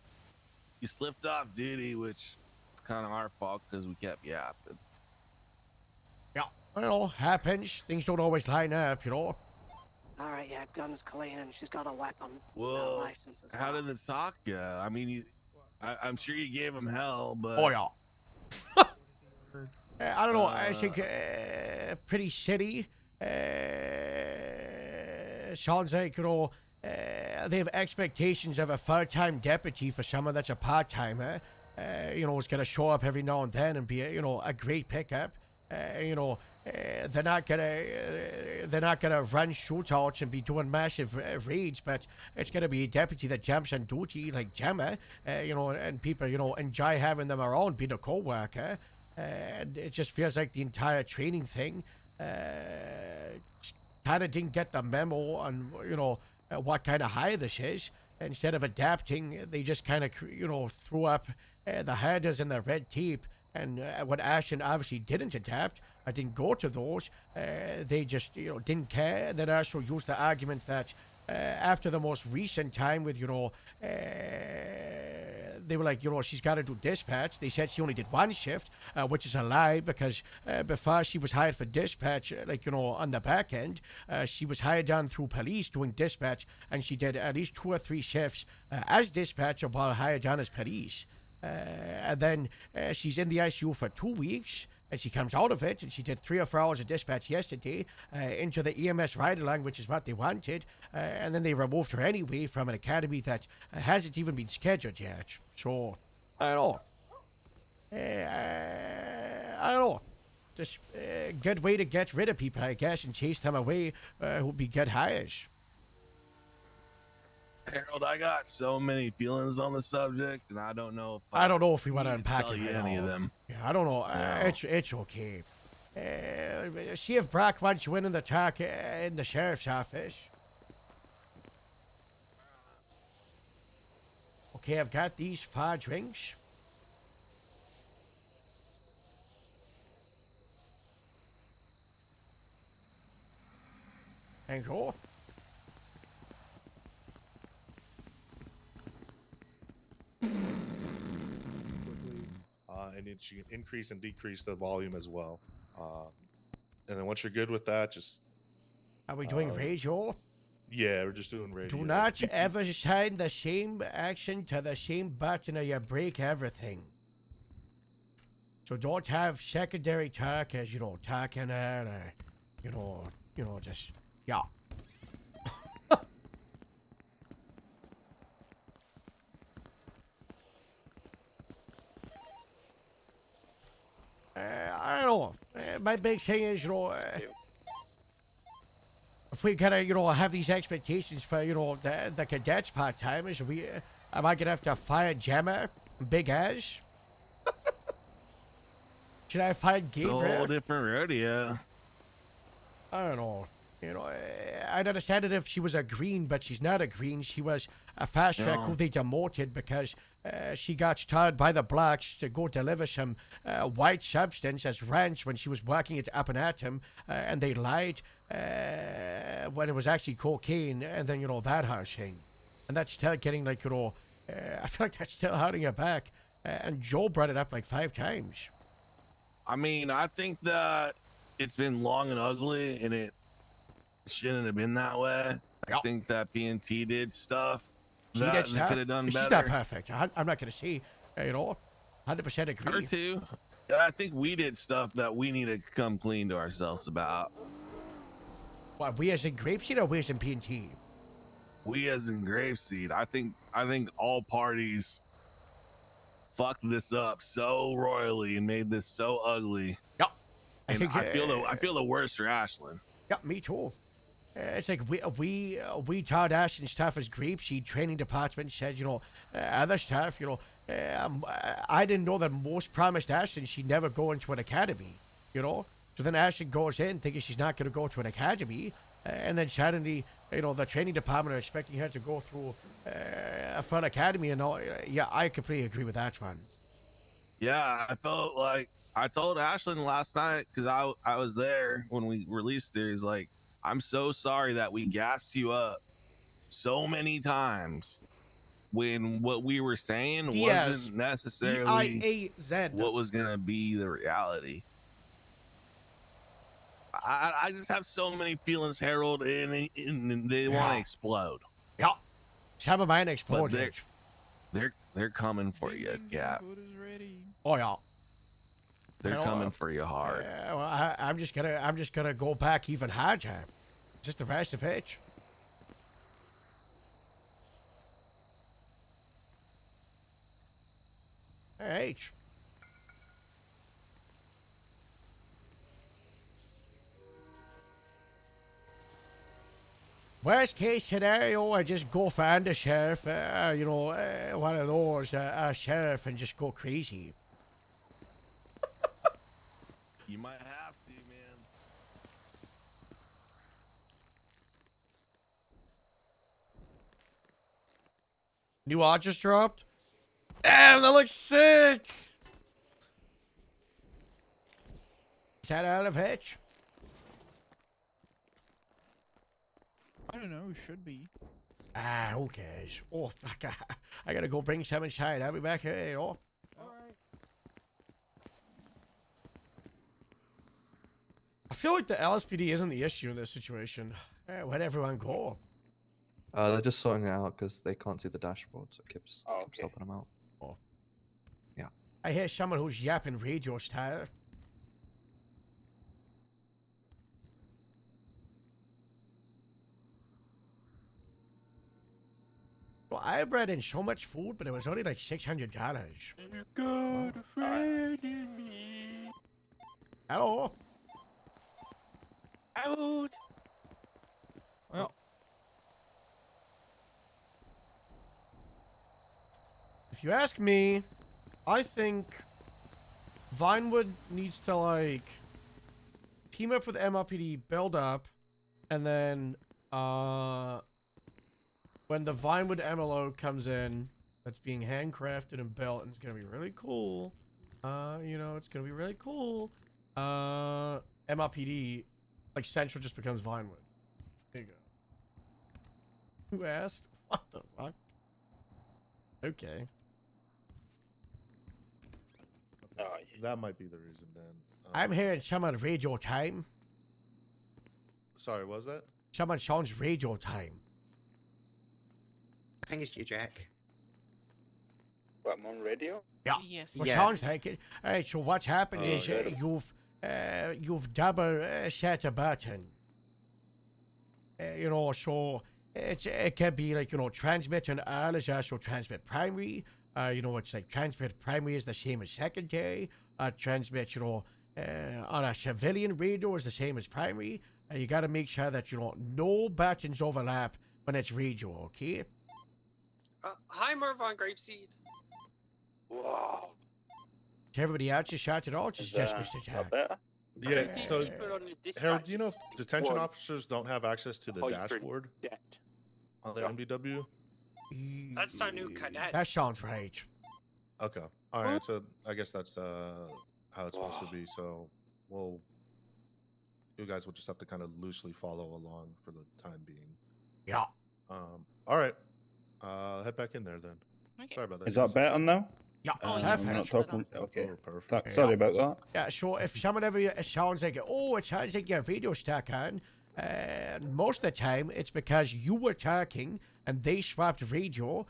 you slipped off duty, which is kind of our fault because we kept yapping. Yeah, well, happens. Things don't always line up, All right, yeah, gun's clean, and she's got a weapon. Well, license as how well. did the talk go? I mean, I'm sure you gave him hell, but Oh yeah. I don't know. I think pretty shitty. Sounds like they have expectations of a full-time deputy for someone that's a part-timer. Is gonna show up every now and then and be a great pickup. They're not gonna run shootouts and be doing massive raids, but it's gonna be a deputy that jumps on duty like Gemma, and people enjoy having them around, being a co-worker. And it just feels like the entire training thing kind of didn't get the memo on what kind of hire this is. Instead of adapting, they just kind of threw up the headers and the red tape. And when Ashton obviously didn't adapt, I didn't go to those. They just didn't care. And then also used the argument that after the most recent time with they were like, she's got to do dispatch. They said she only did one shift, which is a lie because before she was hired for dispatch, on the back end, she was hired on through police doing dispatch, and she did at least 2 or 3 shifts as dispatcher while hired on as police. And then she's in the ICU for 2 weeks, and she comes out of it, and she did 3 or 4 hours of dispatch yesterday into the EMS ride-along, which is what they wanted, and then they removed her anyway from an academy that hasn't even been scheduled yet. So, I don't know. I don't know. Just a good way to get rid of people, I guess, and chase them away who'd be good hires. Harold, I got so many feelings on the subject, and I don't know if I don't know if we want to need unpack tell it you right any of now. them. Yeah, I don't know. No. It's okay. See if Brock wants you in the talk in the sheriff's office. Okay, I've got these 4 drinks. And go. And you can increase and decrease the volume as well. And then once you're good with that, just... Are we doing radio? Yeah, we're just doing radio. Do not ever sign the same action to the same button or you break everything. So don't have secondary talk as, talking at, just, yeah. I don't know. My big thing is, if we gotta, have these expectations for, the cadets part-timers, am I gonna have to fire Gemma, Big Ass? Should I fire It's a Gabriel? whole different rodeo. I don't know. I'd understand it if she was a green, but she's not a green. She was a fast track No. who they demoted because she got started by the blacks to go deliver some white substance as ranch when she was working at Appanatum, and they lied when it was actually cocaine, and then, that whole thing. And that's still getting, I feel like that's still holding her back. and Joel brought it up like 5 times. I mean, I think that it's been long and ugly, and it shouldn't have been that way. I think that PNT did stuff She that did they stuff. could have done She's better. not perfect. I'm not gonna say, 100% agree. Her too. And I think we did stuff that we need to come clean to ourselves about. What, we as in Grapeseed or we as in PNT? We as in Grapeseed. I think all parties fucked this up so royally and made this so ugly. Yep. I feel the worst for Ashlyn. Yeah, me too. It's like we taught Ashton stuff as Grapeseed training department said, other stuff, I didn't know that most promised Ashton she'd never go into an academy, So then Ashton goes in thinking she's not going to go to an academy, and then suddenly, the training department are expecting her to go through a full academy and all. Yeah, I completely agree with that one. Yeah, I felt like I told Ashlyn last night because I was there when we released it. He's like, I'm so sorry that we gassed you up so many times when what we were saying wasn't necessarily D-I-A-Z. what was going to be the reality. I just have so many feelings, Harold, and they want to explode. Yeah, some of mine exploded. They're coming for you, Cap. Oh yeah. They're coming for you hard. Well, I'm just gonna go back even harder. Just the rest of it. All right. Worst case scenario, I just go find a sheriff, one of those, a sheriff, and just go crazy. You might have to, man. New art just dropped? Damn, that looks sick! Is that out of hitch? I don't know. Should be. Who cares? Oh, I gotta go bring some inside. I'll be back here, Alright. I feel like the LSPD isn't the issue in this situation. Where'd everyone go? They're just sorting it out because they can't see the dashboard, so it keeps helping them out. Oh. Yeah. I hear someone who's yapping radio style. Well, I brought in so much food, but it was only like $600. You got a friend in me. Hello? Out. Well, if you ask me, I think Vinewood needs to, like, team up with MLPD, build up, and then, when the Vinewood MLO comes in, that's being handcrafted and built, and it's gonna be really cool. It's gonna be really cool. MLPD, like, Central just becomes Vinewood. There you go. Who asked? What the fuck? Okay. That might be the reason then. I'm hearing someone radio time. Sorry, what was that? Someone sounds radio time. I think it's you, Jack. What, I'm on radio? Yeah. Yes. Well, Yeah. sounds like it. All right. So what's happened is good. you've double set a button. So it can be like transmit and all is also transmit primary. It's like transmit primary is the same as secondary. Transmit on a civilian radio is the same as primary. You got to make sure that no buttons overlap when it's radio. Okay. Hi, Merv on Grapeseed. Wow. Is everybody else just shot it all? Just Mr. Jack. Yeah, so Put on the dispatch. Harold, do you know if detention One. officers don't have access to the Oh, you're dashboard dead. on the MDW? That's our new cadet. That sounds right. Okay. All right. So I guess that's how it's supposed to be. So, you guys will just have to kind of loosely follow along for the time being. Yeah. All right. Head back in there then. Okay. Sorry about that. Is that better now? Yeah, Oh, perfect. yeah, We're not shut up. talking. Okay. Oh, perfect. Sorry about that. Yeah, so if someone ever it sounds like, oh, it sounds like your video stuck on, most of the time it's because you were talking and they swapped radio,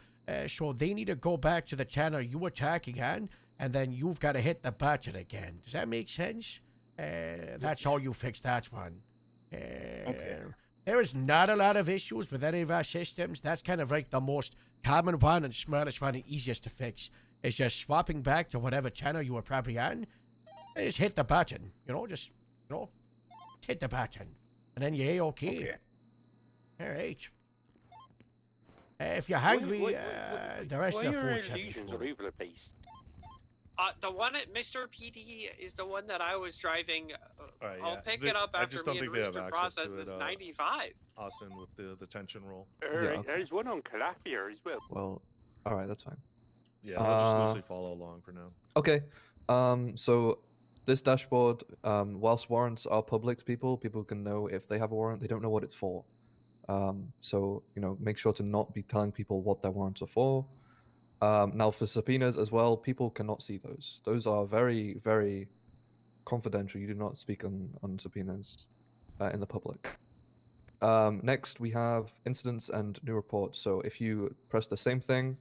so they need to go back to the channel you were talking on, and then you've got to hit the button again. Does that make sense? That's how you fix that one. There is not a lot of issues with any of our systems. That's kind of like the most common one and smartest one and easiest to fix. It's just swapping back to whatever channel you were probably on. And just hit the button, just hit the button. And then you're okay. All right. If you're hungry, the rest of the food should be full. The one at Mr. PD is the one that I was driving. Alright, I'll yeah. pick it up I after just me don't and think they have Rooster access process to this it, 95. Austin with the detention roll. okay. There's one on Calafia as well. Well, all right, that's fine. Yeah, I'll just loosely follow along for now. Okay. So this dashboard, whilst warrants are public to people, people can know if they have a warrant. They don't know what it's for. So make sure to not be telling people what their warrants are for. Now for subpoenas as well, people cannot see those. Those are very, very confidential. You do not speak on subpoenas in the public. Next, we have incidents and new reports. So if you press the same thing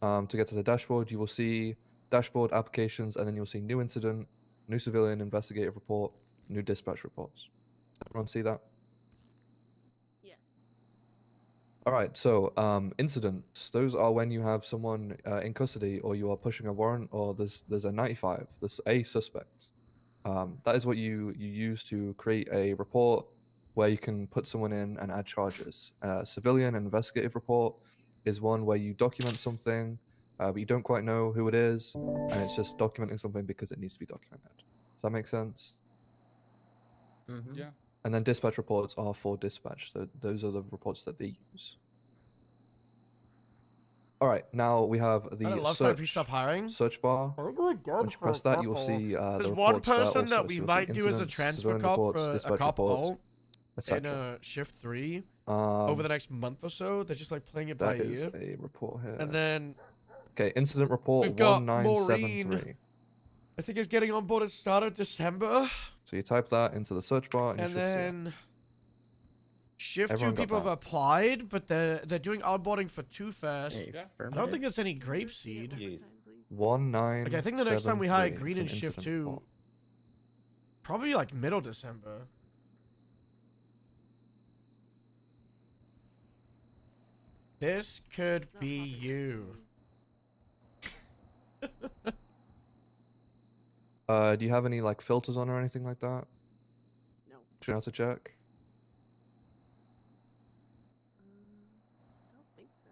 to get to the dashboard, you will see dashboard applications, and then you'll see new incident, new civilian investigative report, new dispatch reports. Everyone see that? Yes. All right, so incidents, those are when you have someone in custody or you are pushing a warrant or there's a 95, there's a suspect. That is what you use to create a report where you can put someone in and add charges. Civilian investigative report is one where you document something, but you don't quite know who it is, and it's just documenting something because it needs to be documented. Does that make sense? Yeah. And then dispatch reports are for dispatch. So those are the reports that they use. All right, now we have the search bar. Once you press that, you will see the There's one reports there person also. that we So you'll might see do as a incidents, transfer civilian cop reports, for a dispatch couple reports, in etc. shift 3 over the next month or so. They're just like playing it by That is ear. a report here. And then Okay, incident report we've got 1973. Maureen. I think it's getting on board at start of December. So you type that into the search bar and, And you should see it. then shift Everyone 2 got people have that? applied, but they're doing onboarding for 2 first. Hey, I don't think it's any grape seed. 1973. Like I think the next time we hire It's Green an in shift incident 2, report. probably like middle December. This could be you. Do you have any like filters on or anything like that? No. Do you know how to check? I don't think so.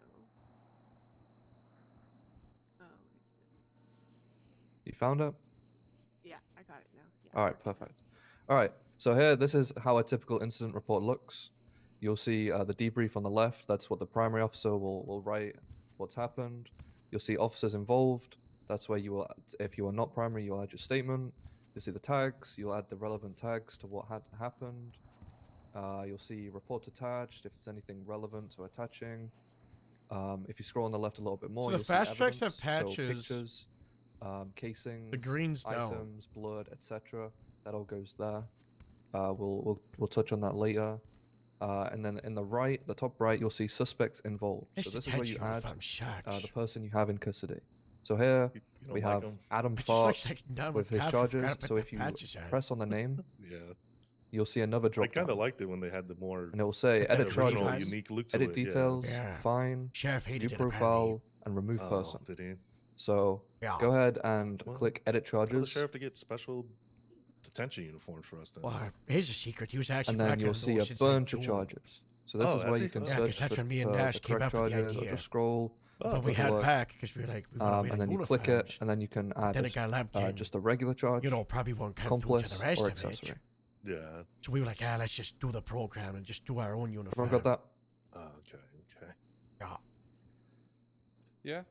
Oh, You found it? yeah, I got it now. Yeah. All right, perfect. All right, so here, this is how a typical incident report looks. You'll see the debrief on the left. That's what the primary officer will write what's happened. You'll see officers involved. That's where you will, if you are not primary, you'll add your statement. You'll see the tags. You'll add the relevant tags to what had happened. You'll see report attached if there's anything relevant to attaching. If you scroll on the left a little bit more, So the you'll see fast tracks have evidence, so patches. pictures, casings, The greens don't. items, blood, etc. That all goes there. We'll touch on that later. And then in the right, the top right, you'll see suspects involved. It's So this is where you detention add from Sharks. the person you have in custody. So here don't we like have 'em. Adam It just Fart looks like none with with his cops. We've charges. gotta put So the if you patches on. press on the name, Yeah. you'll see another I drop kind down. of liked it when they had the more And it will say the edit original charges, unique look to edit it, yeah. details, Yeah. fine, Sheriff hated view it, apparently. profile, and remove Oh, person. did he? So Yeah. go ahead and Well, click edit Tell the charges, sheriff to get special detention uniforms for us then. Well, here's a secret. He was actually and then working you'll on see those a since, like, bunch of June. charges. So this Oh, is where has you he? can Oh. Yeah, 'cause search that's for, when me and for Dash the came correct up with the charges, or idea. just scroll. Oh, But we take a had look. back because we were like, we want to And wait then on you click it, uniforms. and then you can add Then a it got lumped in. just a regular charge, You know, probably won't come through to accomplice, the rest or of it. accessory. Yeah. So we were like, let's just do the program and just do our own uniform. Everyone got that? Okay. Okay. Yeah. Yeah.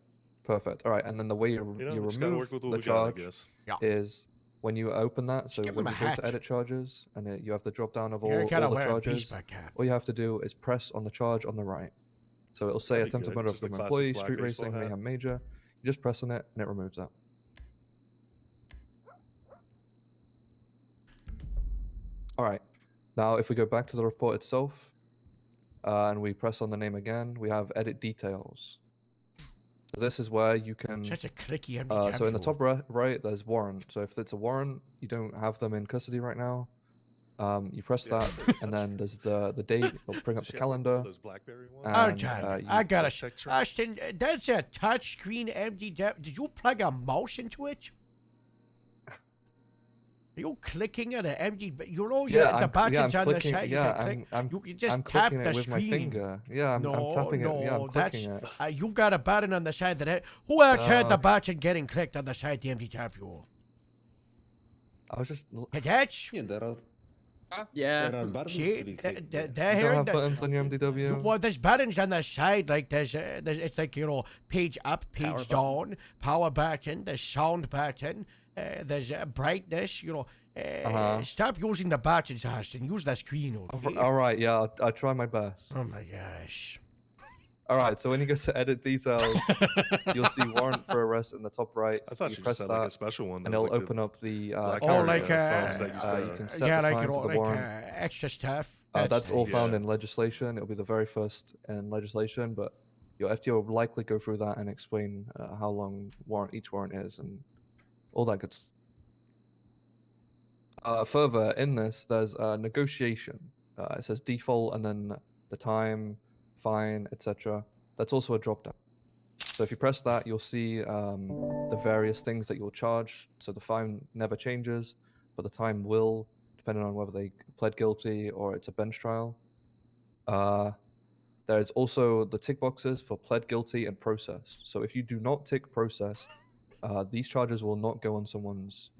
Perfect. All right, and then the way you You know, you we just gotta remove work with what the we got, I charge guess. Yeah. is when you open that. So give when them you a go hack. to edit charges, and you have the drop down of You're all gotta the wear a charges, baseball cap. all you have to do is press on the charge on the right. So it'll say That'd be attempted good. murder of Just a government classic employee, black street baseball racing, hat. mayhem major. You just press on it and it removes that. All right. Now, if we go back to the report itself, and we press on the name again, we have edit details. So this is where you can. Such a clicky So in the top right, there's warrant. So if it's a warrant, you don't have them in custody right now. You press that, and then there's the date. It'll bring up the calendar. Those BlackBerry ones? Oh, And, John, you- I got check a Ashton. That's a touchscreen empty. Did you plug a mouse into it? Are you clicking at an empty? You know, Yeah, the buttons I'm on clicking. the side. Yeah, you can click. I'm You just I'm tap clicking the it with screen. my finger. Yeah, I'm tapping it. Yeah, I'm clicking it. You got a button on the side that. Who else heard the okay. button getting clicked on the side the empty tab you? I was just. Cadets? Yeah, there are. Yeah. There are buttons See, to be clicked. they You don't heard have that. buttons on your MDW. Well, there's buttons on the side, like there's it's like, you know, page up, page down, power button, the sound button, there's brightness, you know. Stop using the buttons, Austin. Use the screen. Okay? All right, yeah, I'll try my best. Oh my gosh. All right, so when you go to edit details, you'll see warrant for arrest in the top right. I thought you press just that, had like a special one. that and was it'll like open up the black calendar like, phones that used you to- can set yeah, the like, time you know, for the like warrant. extra stuff. That's all nice. found in legislation. It'll be the very first in legislation, but your FTO will likely go through that and explain how long each warrant is and all that good stuff. Further in this, there's negotiation. It says default and then the time, fine, etc. That's also a drop down. So if you press that, you'll see the various things that you'll charge. So the fine never changes, but the time will, depending on whether they pled guilty or it's a bench trial. There's also the tick boxes for pled guilty and processed. So if you do not tick processed, these charges will not go on someone's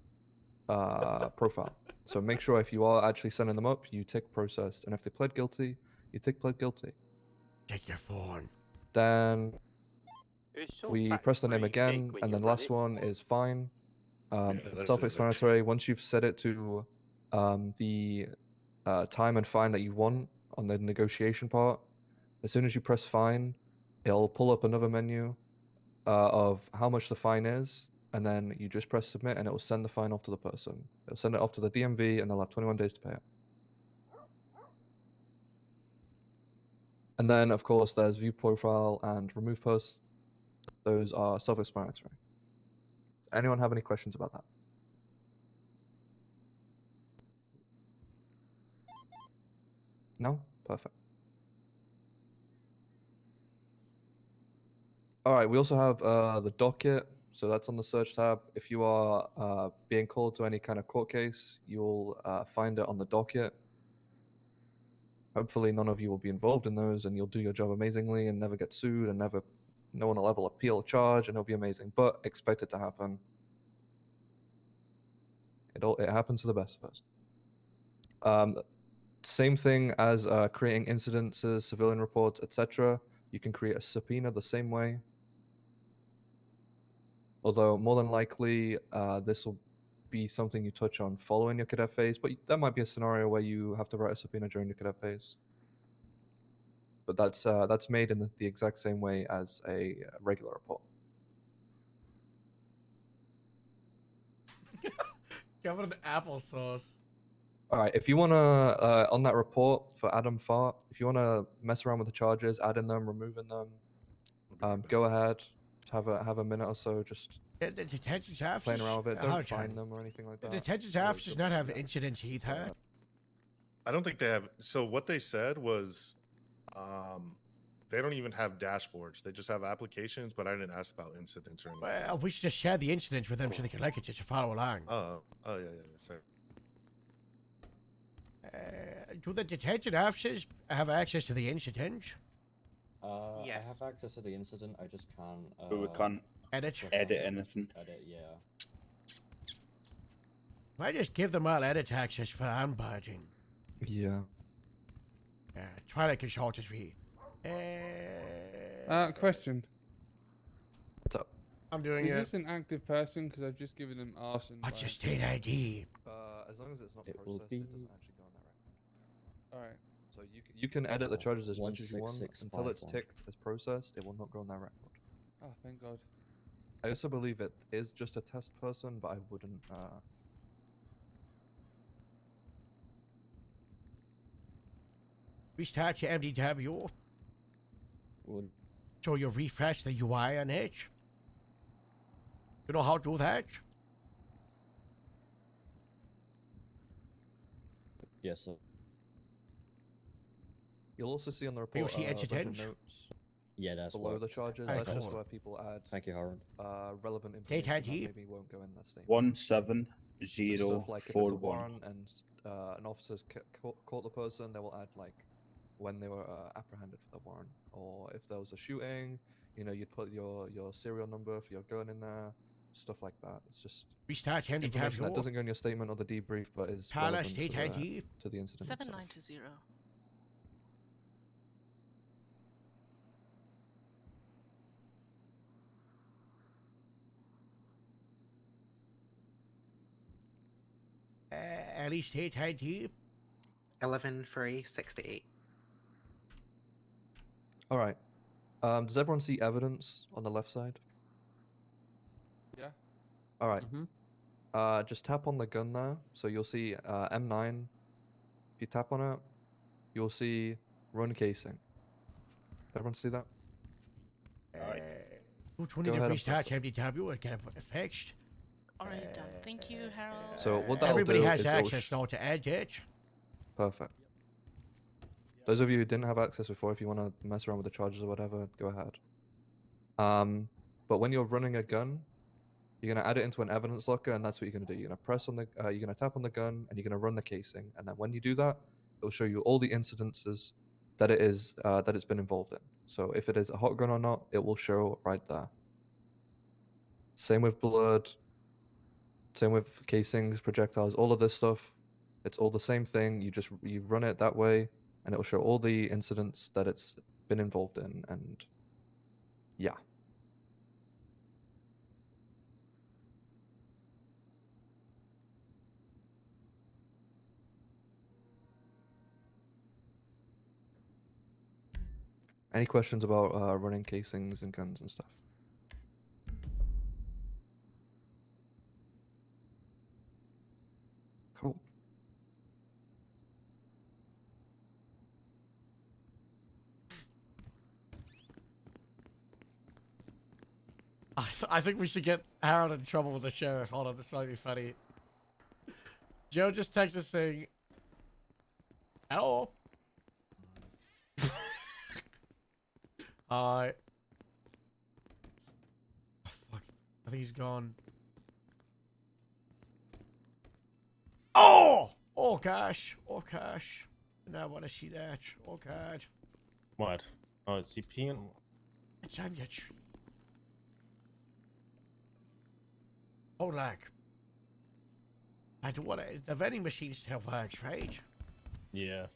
profile. So make sure if you are actually sending them up, you tick processed, and if they pled guilty, you tick pled guilty. Take your phone. Then we press the name again, and then last one is fine. that's Self-explanatory. Once you've set it to the time and fine that you want on the negotiation part, as soon as you press fine, it'll pull up another menu of how much the fine is, and then you just press submit, and it will send the fine off to the person. It'll send it off to the DMV, and they'll have 21 days to pay it. And then, of course, there's view profile and remove post. Those are self-explanatory. Anyone have any questions about that? No? Perfect. All right, we also have the docket. So that's on the search tab. If you are being called to any kind of court case, you'll find it on the docket. Hopefully none of you will be involved in those, and you'll do your job amazingly and never get sued, and no one will ever appeal a charge, and it'll be amazing. But expect it to happen. It happens to the best of us. Same thing as creating incidences, civilian reports, etc. You can create a subpoena the same way. Although more than likely, this will be something you touch on following your cadet phase, but that might be a scenario where you have to write a subpoena during your cadet phase. But that's made in the exact same way as a regular report. Covered in applesauce. All right, if you wanna on that report for Adam Fart, if you wanna mess around with the charges, adding them, removing them, go ahead. Have a minute or so, just The detention office. playing around with it. Don't find them or anything like The that. detention office does not have incidents either. I don't think they have. So what they said was, they don't even have dashboards. They just have applications. But I didn't ask about incidents or anything. Well, we should just share the incidents with them so they can like it just to follow along. Oh yeah. Sorry. Do the detention officers have access to the incidents? Yes. I have access to the incident. I just can't. But we can't edit anything. Edit, yeah. Why just give them all edit access for onboarding? Yeah. Try to consult us, we. Question. What's up? I'm doing Is it. this an active person? Because I've just given them arson. What's your state ID? As long as it's not processed, it doesn't actually go on that record. Alright. So you can edit the charges as much as you want. 16651. Until it's ticked as processed, it will not go on that record. Oh, thank God. I also believe it is just a test person, but I wouldn't. Restart your MDW. So you refresh the UI on it. You know how to do that? Yes, sir. You'll also see on the You report see budget incidents? notes Yeah, that's below what. the charges. Alright, That's just cool. where people add Thank you, Harold. relevant Date information that ID? maybe won't go in the statement. 17041. Stuff like if it's a warrant and an officer's caught the person, they will add like when they were apprehended for the warrant, or if there was a shooting, you know, you'd put your serial number for your gun in there, stuff like that. It's just Restart your information that MDW. doesn't go in your statement or the debrief, but is Palace relevant State ID. to the incident itself. 7920. Ellie State ID. 11368. All right. Does everyone see evidence on the left side? Yeah. All right. Just tap on the gun there. So you'll see M9. If you tap on it, you'll see run casing. Everyone see that? 220 Go to ahead and restart press MDW and get it fixed. Already done. Thank you, Harold. So what that'll Everybody do has is it'll access now to edit. Perfect. Those of you who didn't have access before, if you want to mess around with the charges or whatever, go ahead. But when you're running a gun, you're gonna add it into an evidence locker, and that's what you're gonna do. You're gonna press on the, you're gonna tap on the gun, and you're gonna run the casing, and then when you do that, it'll show you all the incidences that it is that it's been involved in. So if it is a hot gun or not, it will show right there. Same with blood. Same with casings, projectiles, all of this stuff. It's all the same thing. You run it that way, and it will show all the incidents that it's been involved in, and yeah. Any questions about running casings and guns and stuff? Cool. I think we should get Harold in trouble with the sheriff. Hold on, this might be funny. Joe just texted us saying, hello. Oh, fuck. I think he's gone. Oh! Oh, gosh. Oh, gosh. And I want to see that. Oh, God. What? Oh, it's CP and... It's on your tree. Oh, like. I don't want to... The vending machine still works, right? Yeah.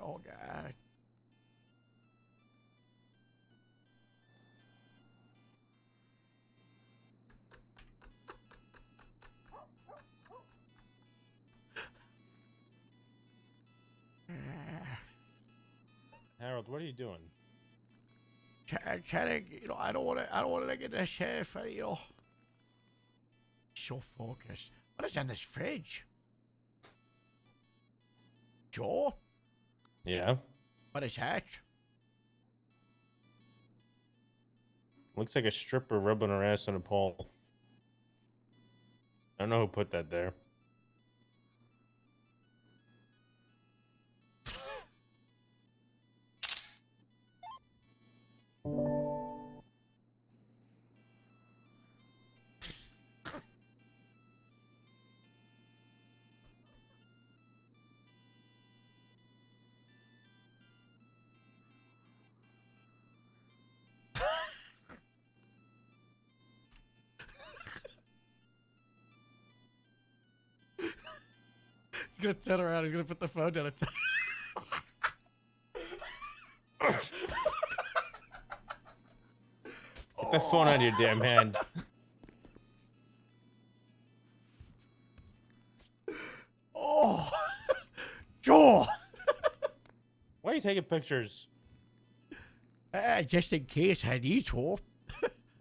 Oh, God. Harold, what are you doing? Trying to, you know, I don't want to get the sheriff, you know. So focused. What is in this fridge? Joe? Yeah. What is that? Looks like a stripper rubbing her ass on a pole. I don't know who put that there. He's gonna turn around, he's gonna put the phone down and that phone out of your damn hand. Oh, Joe. Why are you taking pictures? Just in case I need to.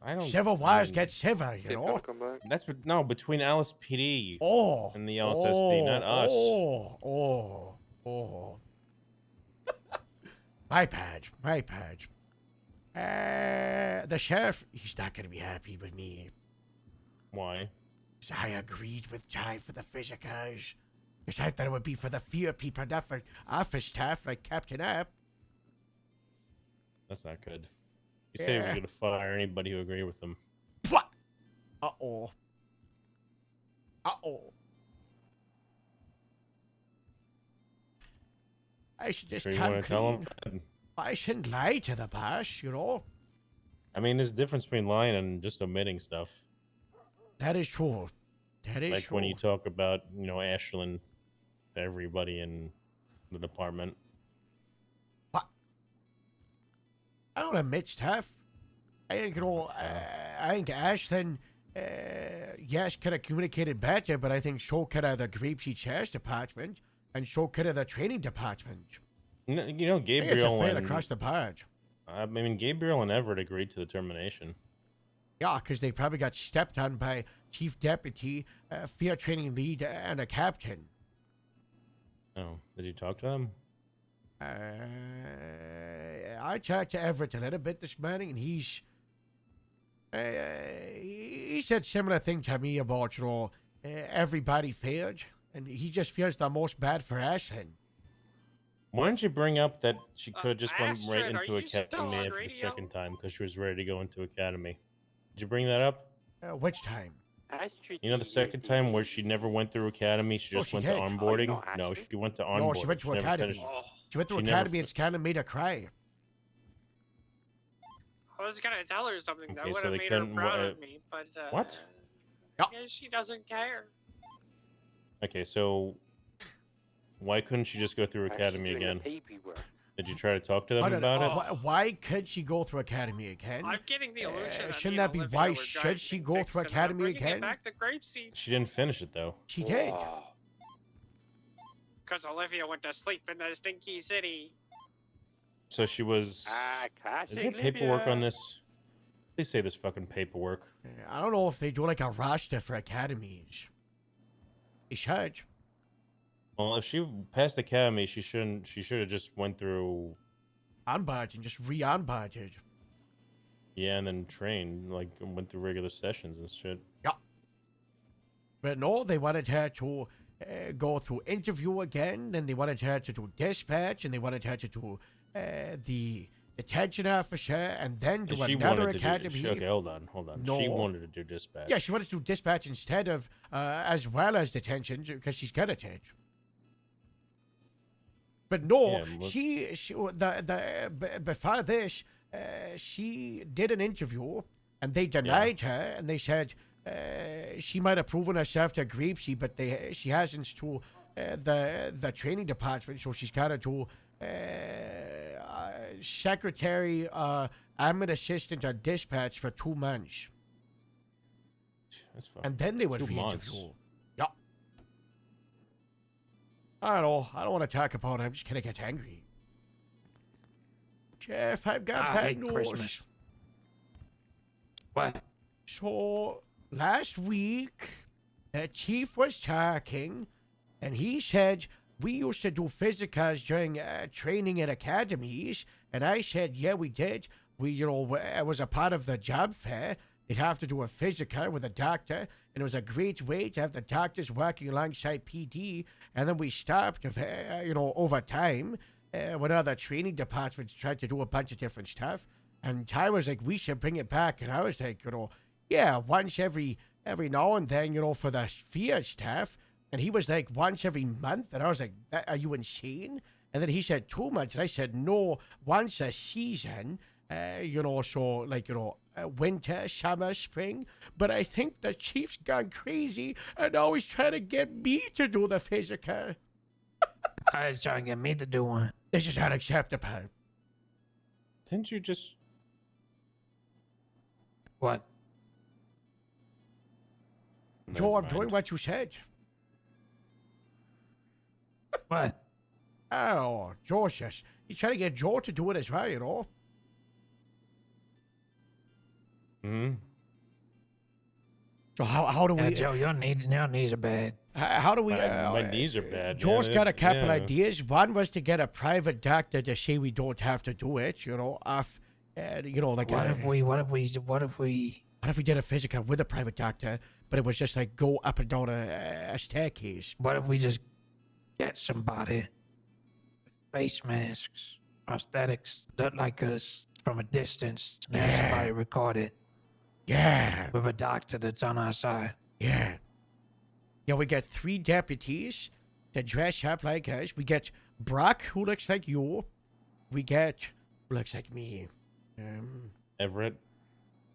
I don't. Sever wires get severed, you know. That's no between Alice PD. Oh. And the LSSD, not us. Oh. My bad. The sheriff, he's not gonna be happy with me. Why? 'Cause I agreed with time for the physicals. Because I thought it would be for the fear people, not for office staff like Captain App. That's not good. He said he was Yeah. gonna fire anybody who agreed with him. What? Uh-oh. I should just Sure you come want to tell clean. him? I shouldn't lie to the boss, you know. I mean, there's a difference between lying and just omitting stuff. That is true. Like when you talk about, Ashland to everybody in the department. I don't admit stuff. I think, I think Ashton, yes, could have communicated better, but I think so could have the Grapeseed Sheriff's Department, and so could have the training department. Gabriel I think it's a fair and across the board. I mean, Gabriel and Everett agreed to the termination. Yeah, because they probably got stepped on by Chief Deputy, Field Training Lead, and a captain. Oh, did you talk to them? I talked to Everett a little bit this morning, and he said similar thing to me about, everybody failed, and he just feels the most bad for Ashland. Why didn't you bring up that she could have just went right Astrid, are into you still academy on after the radio? second time because she was ready to go into academy? Did you bring that up? Which time? The second time where she never went through academy, she just she went did. to onboarding. No, she went to onboarding. No, she went to never academy. finished- She went to She never academy and kind of made her cry. I was gonna tell her something that Okay, would so have they made her couldn't- proud of me, but What? I guess she doesn't care. Okay, so why couldn't she just go through academy again? Did you try to talk to them about it? Why could she go through academy again? I'm getting the illusion that Shouldn't me that and be Olivia why were should driving she go fixed through and I'm academy bringing it again? back to Grapeseed She didn't finish it though. She did. because Olivia went to sleep in the stinky city. So she was. Is there paperwork on this? They say this fucking paperwork. I don't know if they do like a roster for academies. They should. Well, if she passed academy, she shouldn't. She should have just went through. Onboard and just re-onboarded. Yeah, and then trained, like went through regular sessions and shit. Yeah. But no, they wanted her to go through interview again, then they wanted her to do dispatch, and they wanted her to do the detention officer, and then do And she another wanted to academy. do. Okay, hold on. No. She wanted to do dispatch. Yeah, she wanted to do dispatch instead of as well as detention because she's good at it. But no, Yeah, but- before this, she did an interview, and they denied her, and they said she might have proven herself to Grapeseed, but she hasn't to the training department, so she's got to do secretary, admin assistant, or dispatch for 2 months. That's fine. And then they would 2 months. re-interview. Yeah. I don't want to talk about it. I'm just gonna get angry. Jeff, I've got I bad hate news. Christmas. What? So last week, the chief was talking, and he said we used to do physicals during training at academies, and I said, yeah, we did. It was a part of the job fair. They'd have to do a physical with a doctor, and it was a great way to have the doctors working alongside PD. And then we stopped, over time, when other training departments tried to do a bunch of different stuff. And Ty was like, we should bring it back. And I was like, yeah, once every now and then, for the field staff. And he was like, once every month. And I was like, are you insane? And then he said 2 months. And I said, no, once a season. Winter, summer, spring. But I think the chief's gone crazy and always trying to get me to do the physical. I was trying to get me to do one. This is unacceptable. Didn't you just? What? Joe, I'm doing what you said. What? Oh, Joe says he's trying to get Joe to do it as well, you know. Hmm. So how do we? Joe, your knees are bad. How do we? My knees are bad. Joe's man. got a couple Yeah. ideas. One was to get a private doctor to say we don't have to do it. You know, like What if we did a physical with a private doctor, but it was just like go up and down a staircase. What if we just get somebody, face masks, prosthetics, that like us from a distance, and have somebody record it? Yeah. With a doctor that's on our side. Yeah. Yeah, we get 3 deputies to dress up like us. We get Brock, who looks like you. We get who looks like me. Everett.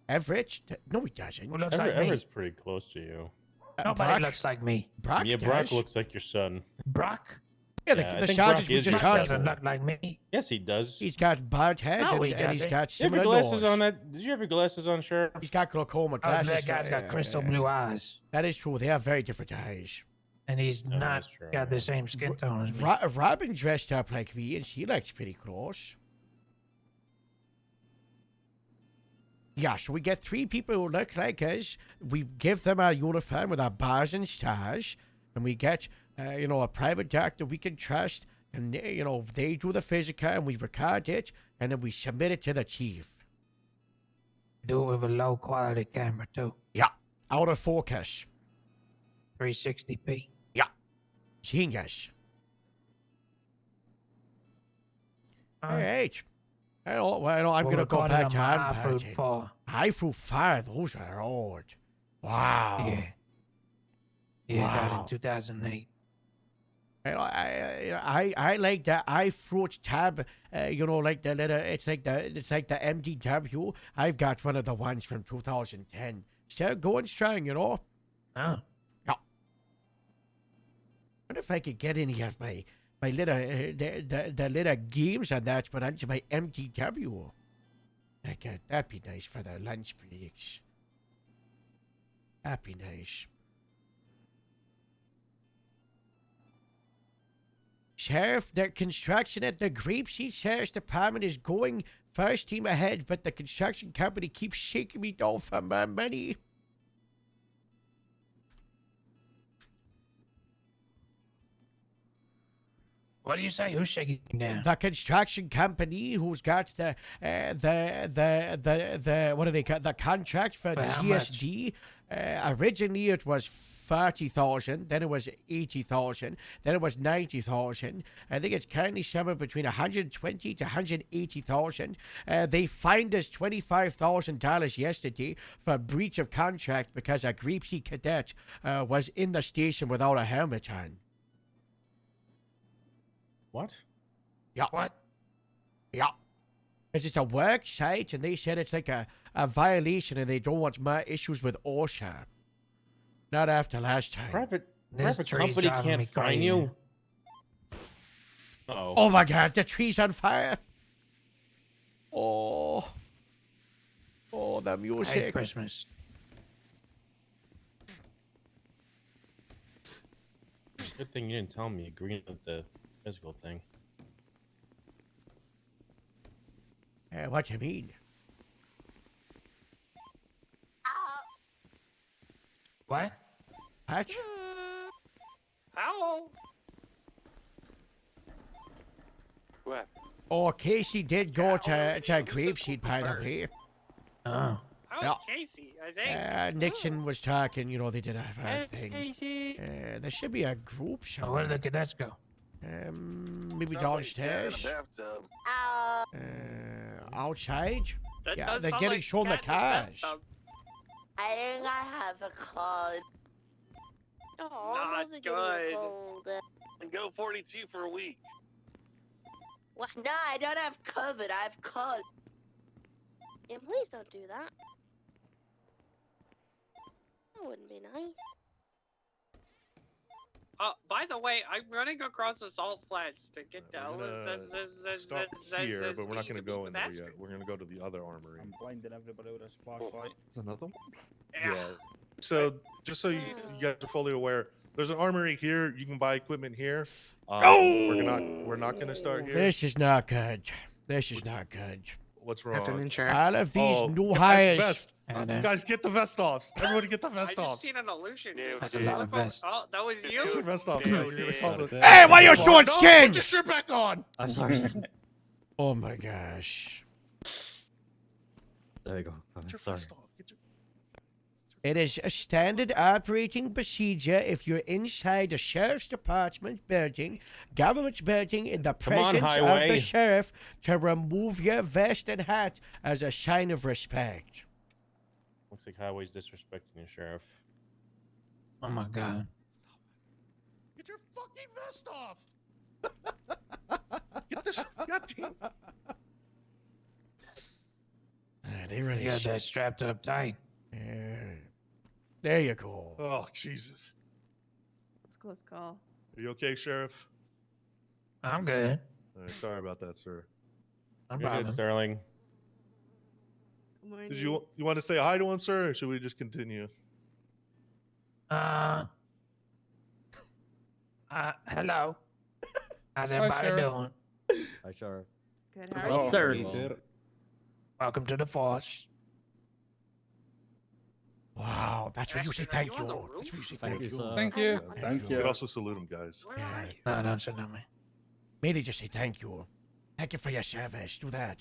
Everett? No, he doesn't. Who looks like me? Everett's pretty close to you. Nobody Brock? looks like me. Brock Yeah, Brock does. looks like your son. Brock? Yeah, I the think sergeant Brock was is just your talking. son. Doesn't look like me. Yes, he does. He's got bald head No, and, he and he's doesn't. got You have similar your glasses nose. on that? Did you have your glasses on, Sheriff? He's got glaucoma Oh, glasses. that guy's got crystal blue eyes. That is true. They have very different eyes. And he's No, not that's true. got the same skin tone as me. Robin dressed up like me, and she looks pretty close. Yeah, so we get 3 people who look like us. We give them our uniform with our bars and stars, and we get, a private doctor we can trust, and they do the physical, and we record it, and then we submit it to the chief. Do it with a low quality camera too. Yeah, out of focus. 360p. Yeah, genius. All right. I'm gonna go back to hand patching. High fruit fire, those are old. Wow. Yeah. Yeah, got Wow. in 2008. I like the iFruit tab. Like the little. It's like the MDW. I've got one of the ones from 2010. Still going strong, Oh. Yeah. Wonder if I could get any of my little the little games on that, but onto my MDW. That'd be nice for the lunch breaks. That'd be nice. Sheriff, the construction at the Grapeseed Sheriff's Department is going first team ahead, but the construction company keeps shaking me down for my money. What do you say? Who's shaking you down? The construction company who's got the what do they call the contract for For how GSD? Originally it was 30,000, then it was 80,000, then it was 90,000. I think it's currently somewhere between 120 to 180,000. They fined us $25,000 yesterday for breach of contract because a Grapeseed cadet was in the station without a helmet on. What? Yeah. What? Yeah. Because it's a work site, and they said it's like a violation, and they don't want more issues with OSHA. Not after last time. Private This tree's company driving can't me fine crazy. you. Uh-oh. Oh my God, the tree's on fire. Oh. Oh, the I music. hate Christmas. Good thing you didn't tell me agreeing with the physical thing. What you mean? What? What? How? What? Oh, Casey did go to Grapeseed, by the way. Oh. How's Casey? I think. Nixon was talking, they did a thing. Casey. There should be a group Oh, somewhere. where did the cadets go? Maybe downstairs. Outside? That Yeah, does they're sound getting like shown the cat in the cars. bathtub. I think I have a cold. Oh, Not those are getting good. cold. And go 42 for a week. What? No, I don't have COVID. I have cold. Yeah, please don't do that. That wouldn't be nice. By the way, I'm running across the salt flats to get to Stop here, but we're not going to go in there yet. We're going to go to the other armory. I'm blinding everybody with this flashlight. There's another one? Yeah. So, just so you guys are fully aware, there's an armory here. You can buy equipment here. We're not going to start here. This is not good. This is not good. What's wrong? All of these new hires. Vest. Guys, get the vest off. Everybody get the vest I off. just seen an illusion. That's a lot of vests. Oh, that was you? Get your vest off. You're gonna cause us- Hey, why you short No, skin? Put your shirt back on. I'm sorry. Oh my gosh. There you go. Get your Sorry. vest off. Get your... It is a standard operating procedure if you're inside the sheriff's department building, government building, in the Come on, presence of Highway. the sheriff to remove your vest and hat as a sign of respect. Looks like Highway's disrespecting the sheriff. Oh my god. Get your fucking vest off. Get this. Goddamn. They really You got should. that strapped up tight. Yeah. There you go. Oh Jesus. It's a close call. Are you okay, Sheriff? I'm good. All right, sorry about that, sir. No You're problem. good, Sterling. Did you want to say hi to him, sir, or should we just continue? Hello. How's Hi, everybody Sheriff. doing? Hi, Sheriff. Good. Hi, How are you? sir. Hey, sir. Welcome to the force. Wow, that's when you say Ashton, are thank you on the you. roof? That's when you say Thank thank you, you. sir. Thank you. Thank You you. could also salute him, guys. Where are you? No, don't sit on me. Maybe just say thank you. Thank you for your service. Do that.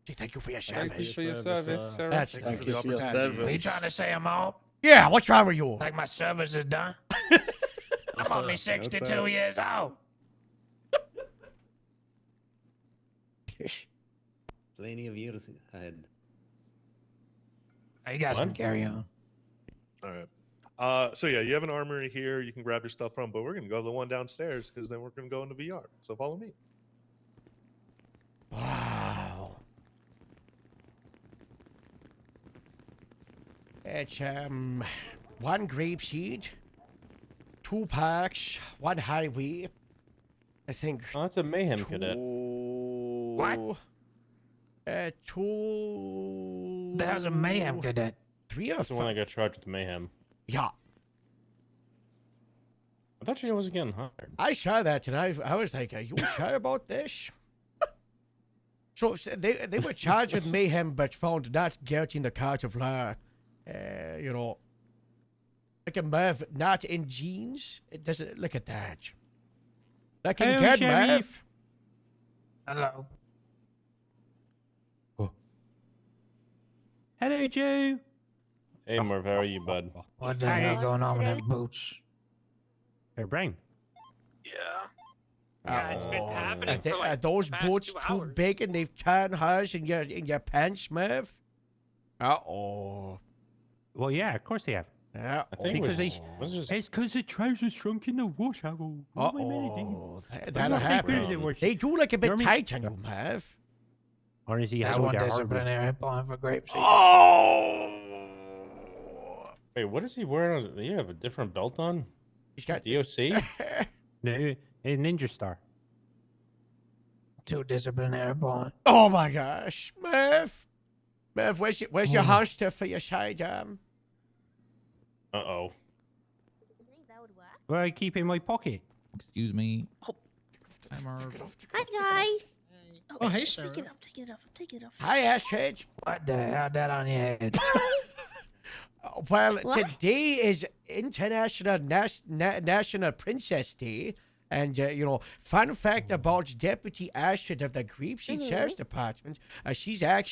Say thank you for your service. Thank you for your Service, service, Sheriff. That's Thank the you for your Are you service. trying to say I'm old? Yeah, what's wrong with you? Like my service is done? I'm only 62 that? years old. Plenty of years ahead. You guys can What? carry on. All right. So yeah, you have an armory here. You can grab your stuff from, but we're gonna go to the one downstairs because then we're gonna go into VR. So follow me. Wow. It's one grapeseed, 2 parks, 1 highway. I think. Oh, that's a mayhem cadet. What? 2. There's a mayhem cadet. 3 or That's the one 5. that got charged with mayhem. Yeah, I thought she wasn't getting hired. I saw that and I was like, are you sure about this? So they were charged with mayhem but found not guilty in the court of law. You know, like a Merv not in jeans. It doesn't look at that. Looking Hello, good, Sheriff. Merv. Hello. Hello, Joe. Hey, Merv, how are you, bud? What the hell going on with them boots? Hey, brain. Yeah. Yeah, it's been happening Are, for like are those the past boots 2 too hours. big and they've turned hers in your pants, Merv? Uh-oh. Well, yeah, of course they have. Yeah. I think Because it was just... It's because the trousers shrunk in the wash, Harold. What am I meant to do? Uh-oh. I'm That'll not very good at happen. it, Wash. They do look a bit You know what I mean? tight on you, Merv. Honestly, There's Harold, one they're hard. disciplinary point for grapeseed. Oh! Wait, what is he wearing? Do you have a different belt on? He's got DOC? No, a ninja star. 2 disciplinary point. Oh my gosh, Merv. Merv, where's your holster for your sidearm? Uh-oh. I think that would work. Where I keep in my pocket. Excuse me. Oh. Hi, Merv. Hi guys. Oh, hey, Take Sheriff. it off. Take it off. Take it off. Hi, Astrid. What the hell that on your head? Well, What? today is International National Princess Day. And, you know, fun fact about Deputy Astrid of the Grapeseed Sheriff's Department, she's actually